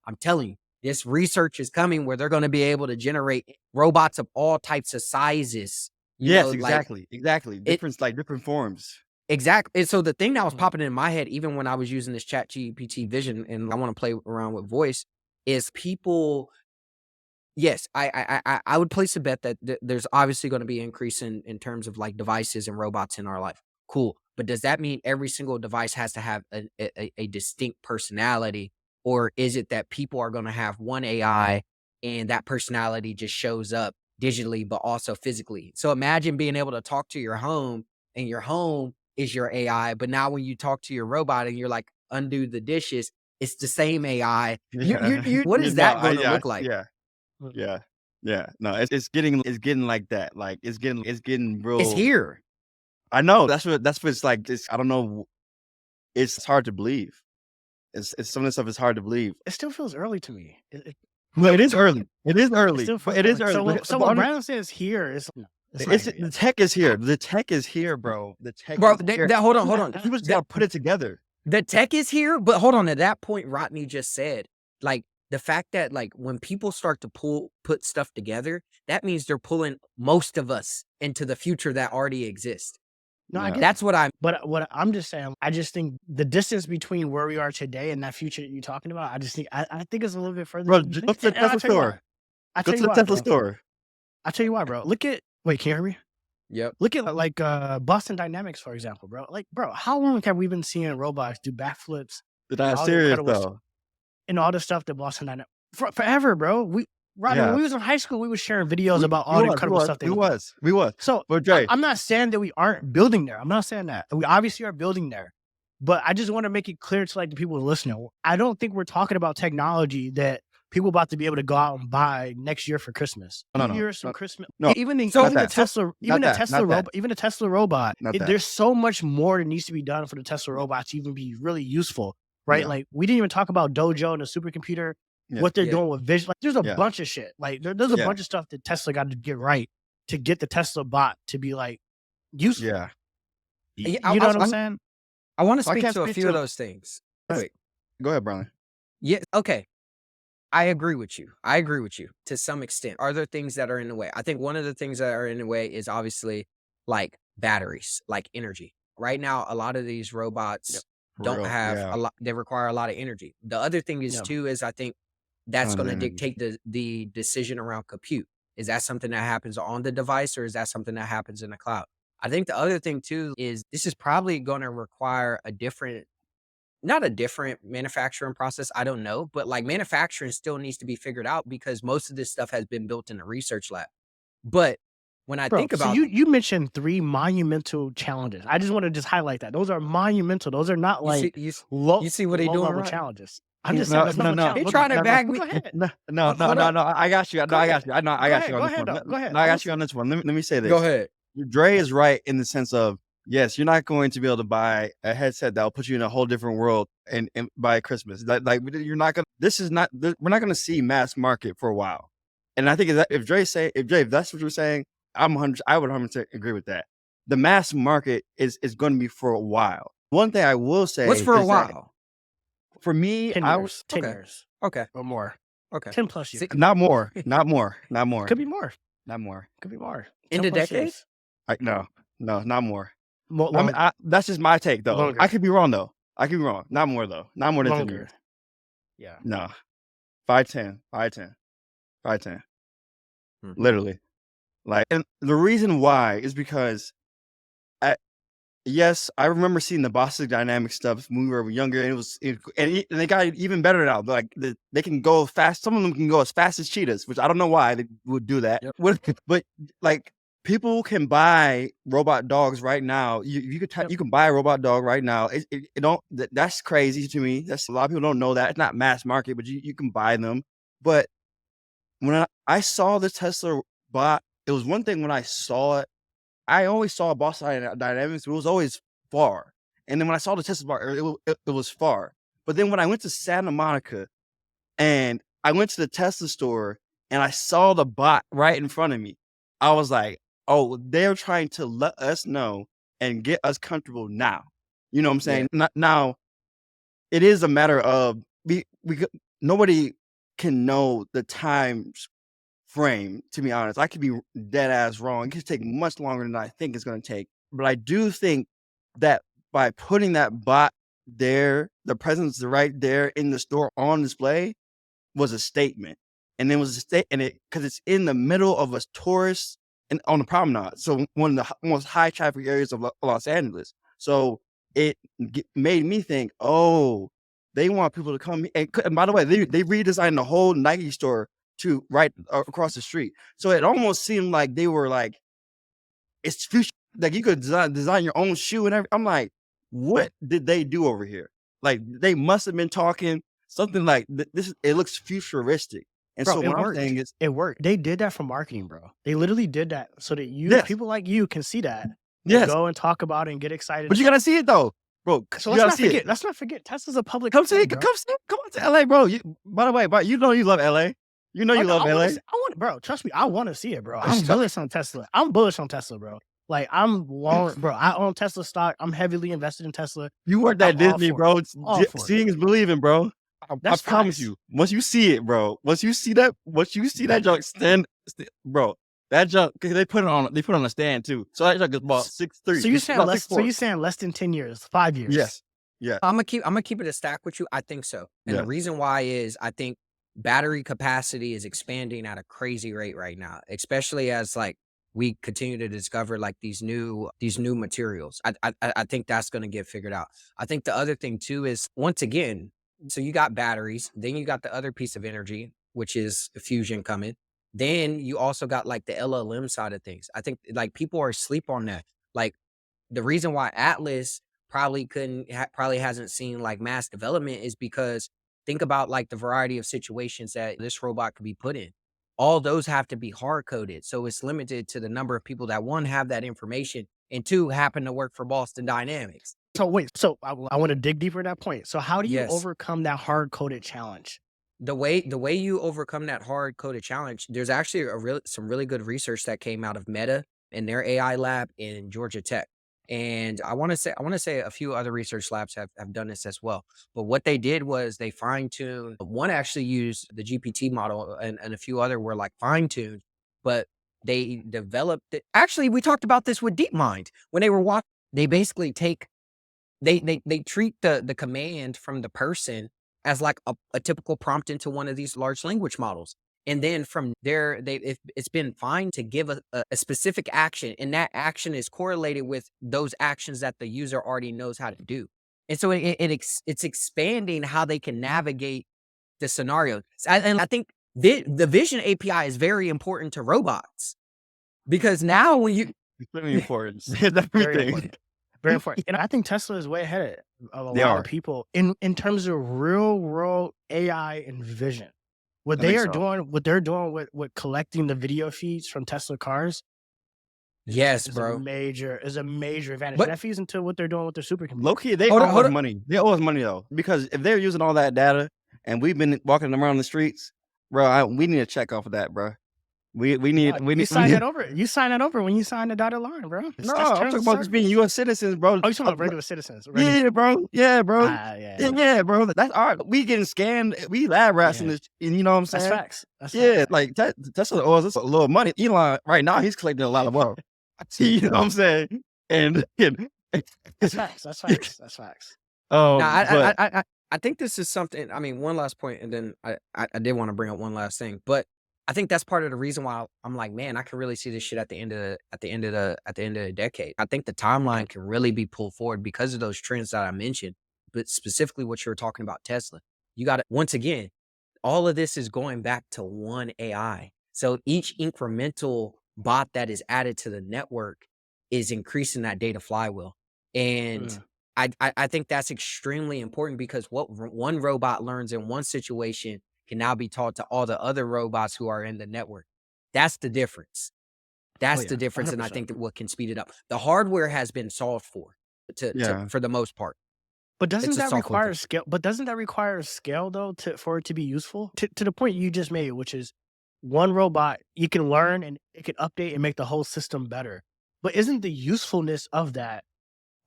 I'm telling you, this research is coming where they're going to be able to generate robots of all types of sizes, Yes. like Exactly. it Different forms. exactly. And so the thing that was popping in my head, even when I was using this chat GPT vision and I want to play around with voice, is people. Yes, I would place a bet that there's obviously going to be an increase in terms of like devices and robots in our life. Cool. But does that mean every single device has to have a distinct personality? Or is it that people are going to have one AI and that personality just shows up digitally, but also physically? So imagine being able to talk to your home and your home is your AI. But now when you talk to your robot and you're like, undo the dishes, it's the same AI. Yeah. What You is know, that going to look like? yeah. Yeah. Yeah. No, it's getting like that. Like it's getting It's real. here. I know. That's what it's like. I don't know. It's hard to believe. It's some of the stuff is hard to believe. It still feels early to me. Well, it is early. It is It early. still But feels it is early. early. So what Brylan says here is no, it's not It's here the yet. tech is here. The tech is here, bro. The tech Bro, is here. hold on. You just gotta put it together. The tech is here, but hold on. At that point, Rodney just said, like, the fact that, like, when people start to put stuff together, that means they're pulling most of us into the future that already exists. No, I Yeah. get That's what I'm. But what I'm just saying, I just think the distance between where we are today and that future that you're talking about, I think it's a little bit further. Bro, than you go think. to the And I'll Tesla tell you why. store. I'll Go tell to you the why, Tesla bro. store. I'll tell you why, bro. Wait, can you hear me? Yep. Look at like Boston Dynamics, for example, bro. Like, bro, how long have we been seeing robots do backflips They're and not all the serious incredible though. and all the stuff that Boston Dynamics forever, bro. Rodney, when Yeah. we was in high school, we was sharing videos about all the incredible stuff we was. So But Dre, I'm not saying that we aren't building there. I'm not saying that. We obviously are building there. But I just want to make it clear to like the people listening. I don't think we're talking about technology that people about to be able to go out and buy next year for Christmas. No, no, Here's some no, Christmas. no. Even the, So- even the Not that. Tesla, even the Not that. Tesla Not that. robot, even the Tesla robot. Not that. There's so much more that needs to be done for the Tesla robot to even be really useful, right? Yeah. Like we didn't even talk about Dojo and the supercomputer. Yeah. What they're Yeah. doing with vision. Like there's a Yeah. bunch of shit. Like there's a Yeah. bunch of stuff that Tesla got to get right to get the Tesla bot to be like useful. Yeah. You I- know I- what I'm I'm- saying? I want to So I speak can't to a speak few to- of those things. Right. Quick. Go ahead, Brylan. Yeah. Okay. I agree with you. I agree with you to some extent. Are there things that are in the way? I think one of the things that are in the way is obviously like batteries, like energy. Right now, a lot of these robots For don't real, have yeah. a lot. They require a lot of energy. The other thing is Yeah. too is I think that's Tons of going to energy. dictate the decision around compute. Is that something that happens on the device or is that something that happens in the cloud? I think the other thing too is this is probably going to require a different, not a different manufacturing process. I don't know, but like manufacturing still needs to be figured out because most of this stuff has been built in a research lab. But when I Bro, think so about you mentioned 3 monumental challenges. I just want to just highlight that. Those are monumental. Those are not you like see, low, you see what he low doing, level right? challenges. I'm just No, saying that's no, not no. what He challenge- trying to no, bag no, me. Go ahead. No, Hold up. I got you. Go I ahead. got you. I Go got ahead, you go on this ahead, one. though. Go ahead. No, I I'm got you on this one. Let me say this. Go ahead. Dre is right in the sense of, yes, you're not going to be able to buy a headset that will put you in a whole different world and by Christmas. Like you're not gonna. This is not. We're not going to see mass market for a while. And I think if that's what you're saying, I would 100% agree with that. The mass market is going to be for a while. One thing I will say, What's for a is that while? for me, 10 I years. 10 okay. years Okay. or more. Okay. 10 plus years. See, not more, not more. Could be more. Not more. Could be more. In 10 the plus decade? years. No, not more. More, I mean, that's just my take, though. Longer. I could be wrong, though. I could be wrong. Not more, though. Not more than 10 longer. years. Yeah. No. 5'10". 5'10". Hmm. Literally. Like, and the reason why is because, yes, I remember seeing the Boston Dynamics stuff when we were younger, and and they got it even better now. Like, they can go fast. Some of them can go as fast as cheetahs, which I don't know why they would do that. Yep. But like, people can buy robot dogs right now. You can buy a robot dog right now. That's crazy to me. That's a lot of people don't know that. It's not mass market, but you can buy them. But when I saw the Tesla bot, it was one thing when I saw it. I always saw Boston Dynamics, but it was always far. And then when I saw the Tesla bot, it was far. But then when I went to Santa Monica and I went to the Tesla store and I saw the bot right in front of me, I was like, oh, they're trying to let us know and get us comfortable now. You know what I'm saying? Now, it is a matter of nobody can know the time frame, to be honest. I could be dead ass wrong. It could take much longer than I think it's going to take. But I do think that by putting that bot there, the presence right there in the store on display was a statement. And it was a because it's in the middle of a tourist and on the promenade. So one of the most high traffic areas of Los Angeles. So it made me think, oh, they want people to come. And by the way, they redesigned the whole Nike store to right across the street. So it almost seemed like they were like, it's future. Like you could design your own shoe and everything. I'm like, what did they do over here? Like they must have been talking something like this. It looks futuristic. And Bro, so it what I'm worked. saying is, It worked. They did that for marketing, bro. They literally did that so that people like you can see that. yes, Go and talk about it and get excited. but you gotta see it though, bro. So you let's gotta not see forget. it. Let's not forget. Tesla's a public. Come see it. company, bro. Come see it. Come on to LA, bro. By the way, but you know you love LA. You know you love I LA. want, bro. Trust me, I want to see it, bro. I'm bullish on Tesla. I'm bullish on Tesla, bro. Like I'm long, bro. I own Tesla stock. I'm heavily invested in Tesla. You worked at I'm all Disney, for it. bro. All for it. Seeing is believing, bro. I That's promise facts. you. Once you see it, bro. Once you see that junk bro. That junk, they put it on a stand too. So that junk is about 6'3". So you saying about less? So 6'4". you saying less than 10 years, 5 years? Yes. Yeah. I'm gonna keep it a stack with you. I think so. And Yeah. the reason why is I think battery capacity is expanding at a crazy rate right now, especially as like we continue to discover like these new materials. I think that's gonna get figured out. I think the other thing too is once again, so you got batteries, then you got the other piece of energy, which is fusion coming. Then you also got like the LLM side of things. I think like people are asleep on that. Like the reason why Atlas probably hasn't seen like mass development is because think about like the variety of situations that this robot could be put in. All those have to be hard coded. So it's limited to the number of people that one have that information and two happen to work for Boston Dynamics. So wait, so I want to dig deeper in that point. So how do you Yes. overcome that hard coded challenge? The way you overcome that hard coded challenge, there's actually some really good research that came out of Meta and their AI lab in Georgia Tech. And I want to say a few other research labs have done this as well. But what they did was they fine-tuned, one actually used the GPT model and a few other were like fine-tuned, but they developed it. Actually, we talked about this with DeepMind when they were watching. They basically take they treat the command from the person as like a typical prompt into one of these large language models. And then from there, it's been fine to give a specific action, and that action is correlated with those actions that the user already knows how to do. And so it's expanding how they can navigate the scenario. And I think the Vision API is very important to robots because now when you It's very important. It's Very everything. important. Very important. And I think Tesla is way ahead of a They lot are. of people in terms of real world AI and vision. What I they think are so. doing, what they're doing with collecting the video feeds from Tesla cars yes, is bro. a major advantage. But And that feeds into what they're doing with their supercomputer. Low key, they hold on, owe hold us on. money. They owe us money though, because if they're using all that data and we've been walking around the streets, bro, we need a check off of that, bro. We need we You need. sign that over. You sign that over when you sign the dotted line, bro. No, That's I'm terms talking of about just being service. U.S. citizens, bro. Oh, you talking about regular citizens? Regular, Yeah, bro. Yeah, bro. yeah. Yeah, bro. That's our. We getting scanned. We lab rats in Yeah. this. And you know what I'm That's saying? facts. That's Yeah, facts. like Tesla owes us a little money. Elon, right now, he's collecting a lot of wealth. You know what I'm saying? And That's facts. That's facts. That's facts. Now, but I think this is something. I mean, one last point, and then I did want to bring up one last thing, but I think that's part of the reason why I'm like, man, I can really see this shit at the end of the decade. I think the timeline can really be pulled forward because of those trends that I mentioned, but specifically what you were talking about Tesla. You got to once again, all of this is going back to one AI. So each incremental bot that is added to the network is increasing that data flywheel. And I think that's extremely important because what one robot learns in one situation can now be taught to all the other robots who are in the network. That's the difference. That's yeah, the difference. And I 100%. think that what can speed it up. The hardware has been solved for for the most part. But doesn't It's a that software require thing. scale? But doesn't that require scale though for it to be useful? To the point you just made, which is one robot you can learn and it can update and make the whole system better. But isn't the usefulness of that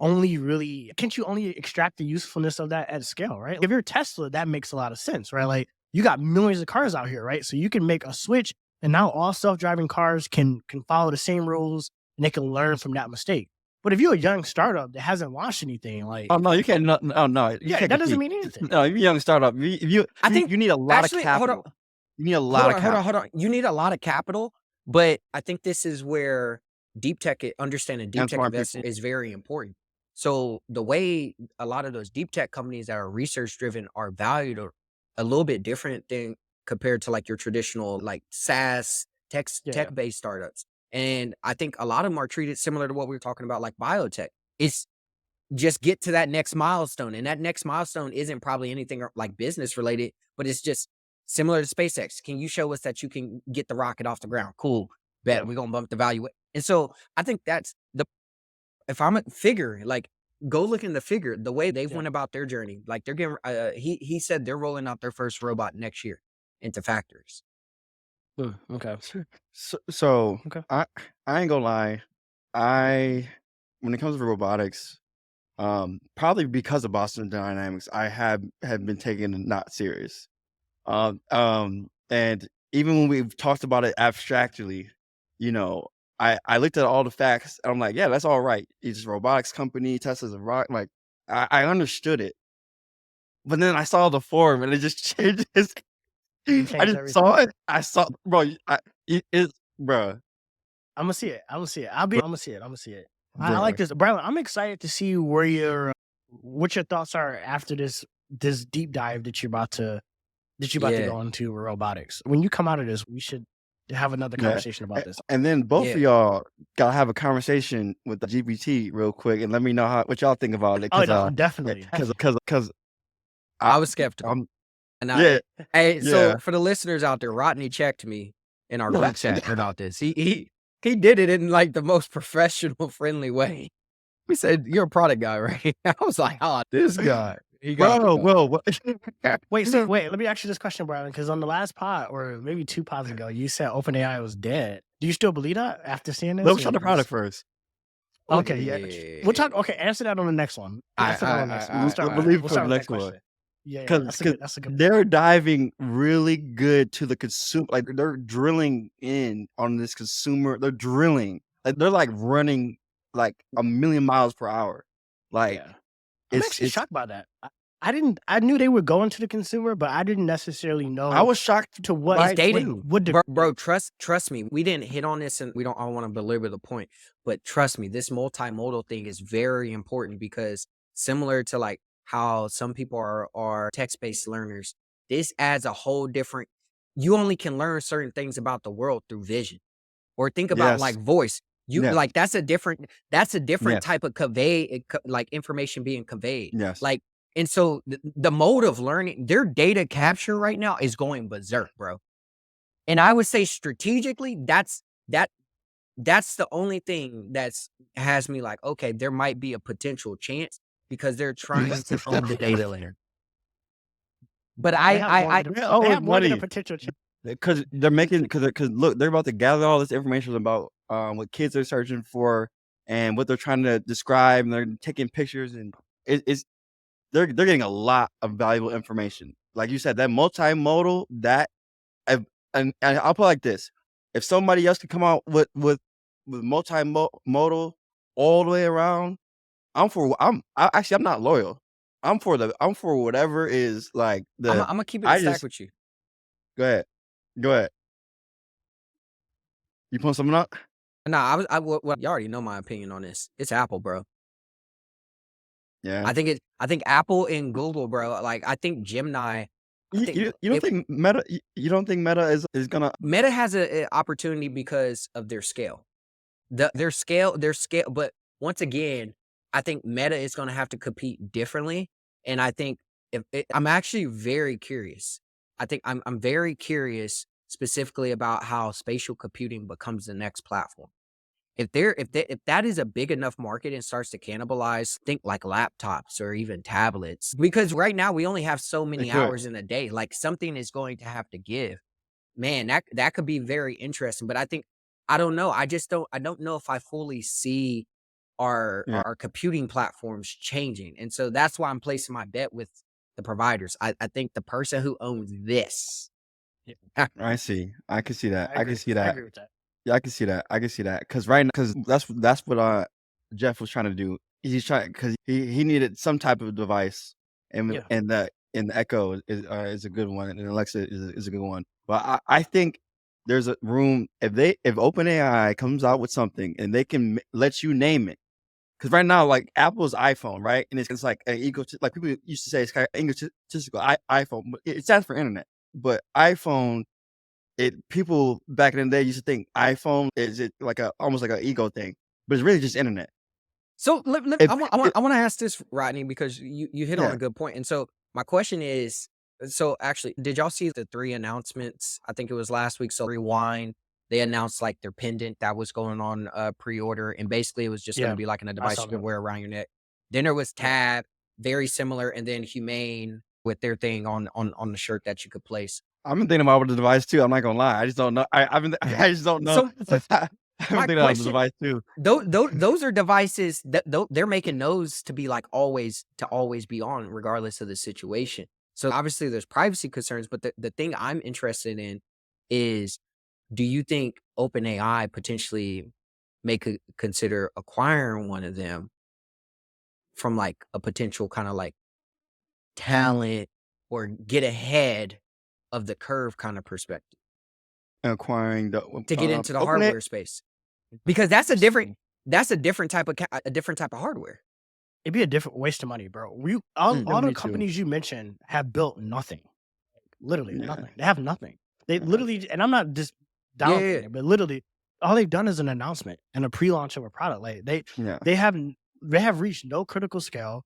can't you only extract the usefulness of that at scale, right? If you're Tesla, that makes a lot of sense, right? Like you got millions of cars out here, right? So you can make a switch and now all self-driving cars can follow the same rules and they can learn from that mistake. But if you're a young startup that hasn't launched anything, like oh no, you can't. No, you yeah, can't that doesn't compete. mean anything. No, if you're a young startup, I think you need a lot actually, of capital. hold on. You need a lot of capital. Hold on. You need a lot of capital, but I think this is where understanding deep And tech smart investing people. is very important. So the way a lot of those deep tech companies that are research driven are valued are a little bit different than compared to like your traditional like SaaS Yeah. tech based startups. And I think a lot of them are treated similar to what we were talking about, like biotech. It's just get to that next milestone. And that next milestone isn't probably anything like business related, but it's just similar to SpaceX. Can you show us that you can get the rocket off the ground? Cool. Bet we're going to bump the value. And so I think that's if I'm a figure, like go look in the figure, the way they've went about their journey, like they're getting, he said they're rolling out their first robot next year into factories. Okay. So Okay. I ain't gonna lie. When it comes to robotics, probably because of Boston Dynamics, I have been taken not serious. And even when we've talked about it abstractly, you know, I looked at all the facts and I'm like, yeah, that's all right. It's a robotics company, Tesla's a rock. Like I understood it, but then I saw the form and it just changed. I just everything. saw it. I saw, bro. It's bro. I'm gonna see it. I'm gonna see it. I'm gonna see it. I'm gonna see it. I Bro. like this, Brylan. I'm excited to see what your thoughts are after this deep dive that you're about to go into with robotics. When you come out of this, we should have another conversation about this. And then both of y'all gotta have a conversation with the GPT real quick and let me know what y'all think about it. Oh no, definitely. Because I was skeptical. And Yeah, hey, yeah. so for the listeners out there, Rodney checked me in our group chat about this. He did it in like the most professional, friendly way. He said, "You're a product guy, right?" I was like, "Oh, this guy." He got Bro, what? Wait, let me ask you this question, Brylan, because on the last pod, or maybe 2 pods ago, you said OpenAI was dead. Do you still believe that after seeing this? Let's or try the you product just- first. Okay, yeah. We'll talk. Okay, answer that on the next one. Answer that on the next one. We'll start I with believe that. for the We'll start with that next one. question. Yeah, Because that's a good. they're diving really good to the consumer. Like they're drilling in on this consumer. They're drilling. Like they're like running like a million miles per hour. Like Yeah. I'm actually it's. shocked by that. I knew they were going to the consumer, but I didn't necessarily I know was shocked to what by It's it data, too. what degree. bro. Trust me. We didn't hit on this, and I don't want to belabor the point, but trust me, this multimodal thing is very important because similar to like how some people are text-based learners, this adds a whole different. You only can learn certain things about the world through vision, or think about like Yes. voice. You Yes. like that's a different Yes. type of like information being conveyed. Yes. Like, and so the mode of learning, their data capture right now is going berserk, bro. And I would say strategically, that's the only thing that's has me like, okay, there might be a potential chance because they're trying to own the data layer. But They have more than a funny. potential. Because they're making because look, they're about to gather all this information about what kids are searching for and what they're trying to describe, and they're taking pictures, and it's they're getting a lot of valuable information. Like you said, that multimodal, that and I'll put it like this: if somebody else could come out with multimodal all the way around, I'm not loyal. I'm for whatever is like I'm the. gonna keep it I a stack just with you. go ahead. Go ahead. You pulling something up? No, you already know my opinion on this. It's Apple, bro. Yeah. I think Apple and Google, bro. Like I think Gemini. You don't think Meta? You don't think Meta is gonna? Meta has a opportunity because of their scale. Their scale, but once again, I think Meta is going to have to compete differently. And I think I'm actually very curious. I think I'm very curious specifically about how spatial computing becomes the next platform. If that is a big enough market and starts to cannibalize, think like laptops or even tablets, because right now we only have so many could. hours in a day. Like something is going to have to give. Man, that could be very interesting. But I think I don't know. I don't know if I fully see Yeah. our computing platforms changing. And so that's why I'm placing my bet with the providers. I think the person who owns this. I see. I can see that. I agree. can see I that. agree with that. Yeah, I can see that. I can see that. Because right now, because that's what Jeff was trying to do. He's trying because he needed some type of device, and Yeah. and the Echo is a good one, and Alexa is a good one. But I think there's a room if OpenAI comes out with something and they can let you name it. Because right now, like Apple's iPhone, right, and it's like an like people used to say it's kind of egotistical iPhone, but it stands for internet. But iPhone, people back in the day used to think iPhone is it like almost like an ego thing, but it's really just internet. So If I want to ask this, Rodney, because you hit on Yeah. a good point. And so my question is, so actually, did y'all see the 3 announcements? I think it was last week. So Rewind, they announced like their pendant that was going on pre-order, and basically it was just going Yeah, to be like a I device saw you could that. wear around your neck. Then there was Tab, very similar, and then Humane with their thing on the shirt that you could place. I've been thinking about the device too. I'm not gonna lie, I just don't know. I just don't know. So I've been my thinking about the question, device too. those are devices that they're making those to be like always be on regardless of the situation. So obviously there's privacy concerns, but the thing I'm interested in is, do you think OpenAI potentially may consider acquiring one of them from like a potential kind of like talent or get ahead of the curve kind of perspective Acquiring the to get into the OpenAI. hardware space? Because that's a different type of hardware. It'd be a different waste of money, bro. All me the too. companies you mentioned have built nothing. Literally Yeah. nothing. They have nothing. They literally, and I'm not just Yeah. downplaying it, but literally, all they've done is an announcement and a pre-launch of a product. Like Yeah. they have reached no critical scale.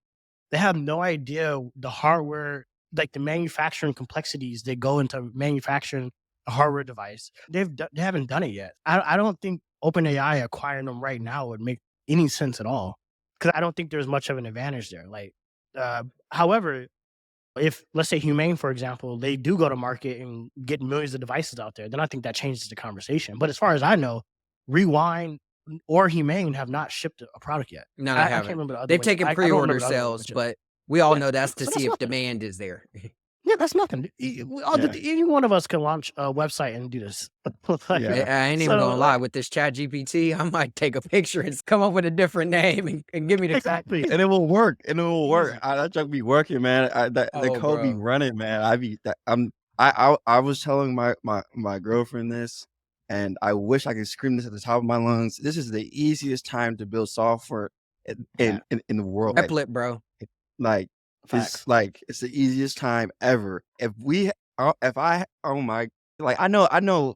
They have no idea the hardware like the manufacturing complexities that go into manufacturing a hardware device. They haven't done it yet. I don't think OpenAI acquiring them right now would make any sense at all, because I don't think there's much of an advantage there. Like, however, if let's say Humane, for example, they do go to market and get millions of devices out there, then I think that changes the conversation. But as far as I know, Rewind or Humane have not shipped a product yet. No, they I can't haven't. remember the other They've way. taken I don't remember pre-order the other way, sales, but but we all yeah. know that's to So see that's if nothing. demand is there. Yeah, that's nothing. Yeah. Any one of us can launch a website and do this. Like, Yeah. I ain't even gonna so, lie, with this Chat GPT, I might take a picture and come up with a different name and give me the exactly. And it will work. And it will work. Easy. That junk be working, man. The Oh, code be bro. running, man. I was telling my girlfriend this, and I wish I could scream this at the top of my lungs. This is the easiest time to build software in the world. Replit, bro. Like Facts. it's the easiest time ever. If I oh my, like I know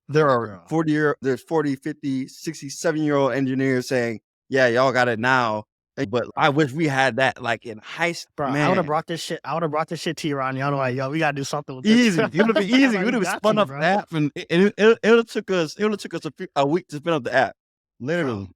there are Bro. there's 40, 50, 60, 7-year-old engineers saying, yeah, y'all got it now. But I wish we had that like in high school. Bro, Man, I would have brought this shit. I would have brought this shit to you, Ronnie. I'm like, yo, we gotta do something with easy. this. It would have been easy. Like, We would have got spun to, up bro. the app, and it would have took us a week to spin up the app. Literally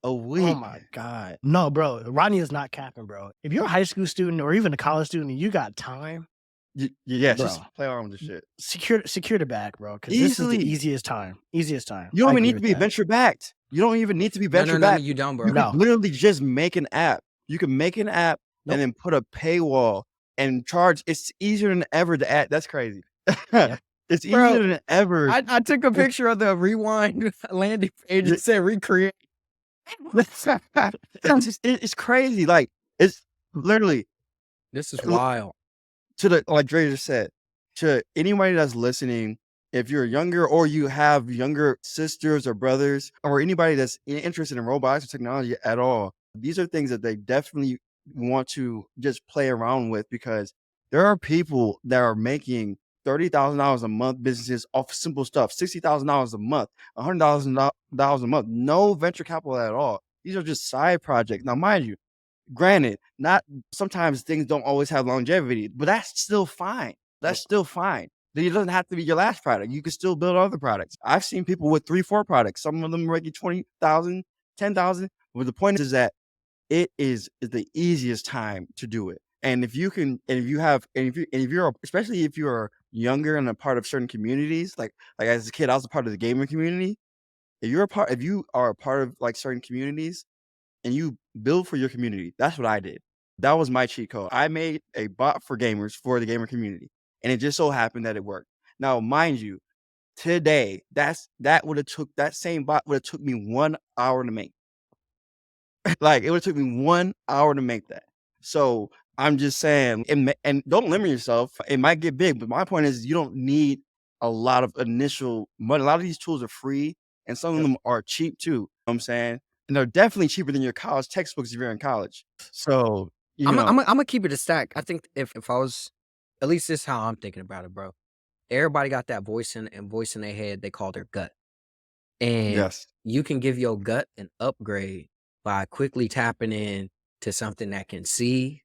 a week. Oh my god. No, bro. Rodney is not capping, bro. If you're a high school student or even a college student and you got time, Yeah, bro, just play around with this shit. secure the bag, bro. Because this is the Easily. easiest time. Easiest time. You don't I even agree need to with be that. venture backed. You don't even need to be No, venture no, backed. you don't, bro. You No. can literally just make an app. You can make an app Nope. and then put a paywall and charge. It's easier than ever to add. That's crazy. Yeah. It's Bro, easier than ever. I took a picture of the Rewind landing page and said recreate. It's crazy. Like it's literally This is wild. to the like Dre just said, to anybody that's listening, if you're younger or you have younger sisters or brothers or anybody that's interested in robotics or technology at all, these are things that they definitely want to just play around with, because there are people that are making $30,000 a month businesses off simple stuff, $60,000 a month, $100,000 a month, no venture capital at all. These are just side projects. Now, mind you, granted, not sometimes things don't always have longevity, but that's still fine. That's still fine. It doesn't have to be your last product. You can still build other products. I've seen people with 3, 4 products. Some of them are making 20,000, 10,000. But the point is that it is the easiest time to do it. And if you can, and if you're especially if you're younger and a part of certain communities, like as a kid, I was a part of the gamer community. If you are a part of like certain communities and you build for your community, that's what I did. That was my cheat code. I made a bot for gamers for the gamer community, and it just so happened that it worked. Now, mind you, today that same bot would have took me 1 hour to make. Like, it would have took me 1 hour to make that. So I'm just saying, and don't limit yourself. It might get big, but my point is you don't need a lot of initial money. A lot of these tools are free, and some of them are cheap too. You know what I'm saying? And they're definitely cheaper than your college textbooks if you're in college. So, I'm gonna keep it a stack. I think if I was, at least this is how I'm thinking about it, bro. Everybody got that voice in their head they call their gut. And yes, you can give your gut an upgrade by quickly tapping in to something that can see,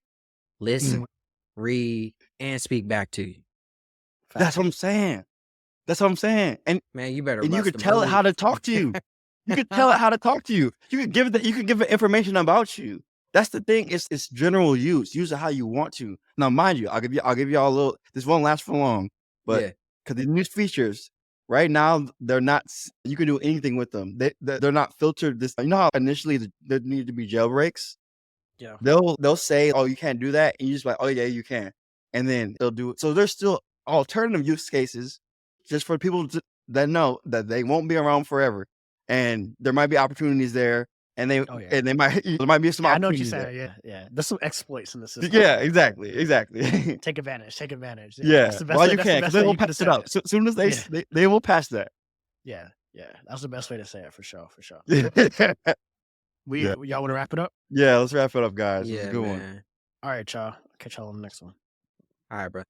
listen, read, and speak back to you. that's what I'm saying. And Man, you better. you bust could them tell it how to moves. talk to you. You could tell it how to talk to you. You could give it information about you. That's the thing. It's general use. Use it how you want to. Now, mind you, I'll give y'all a little. This won't last for long, but Yeah. because the new features right now, they're not. You can do anything with them. They're not filtered. This, you know how initially there needed to be jailbreaks. Yeah. They'll say, oh, you can't do that, and you just like, oh yeah, you can, and then they'll do it. So there's still alternative use cases, just for people that know that they won't be around forever, and there might be opportunities there, and there might be some. I know what you're opportunities there. saying. Yeah. There's some exploits in the system. Yeah, exactly. Take advantage. Yeah, That's the best well, way, you that's the can, best because they way will you could pass say it out. So soon as they will pass that. Yeah. That's the best way to say it for sure. Yeah, Y'all want to wrap it up? let's wrap it up, guys. It's Yeah, a good one. man. All right, y'all. Catch y'all on the next one. All right, bro.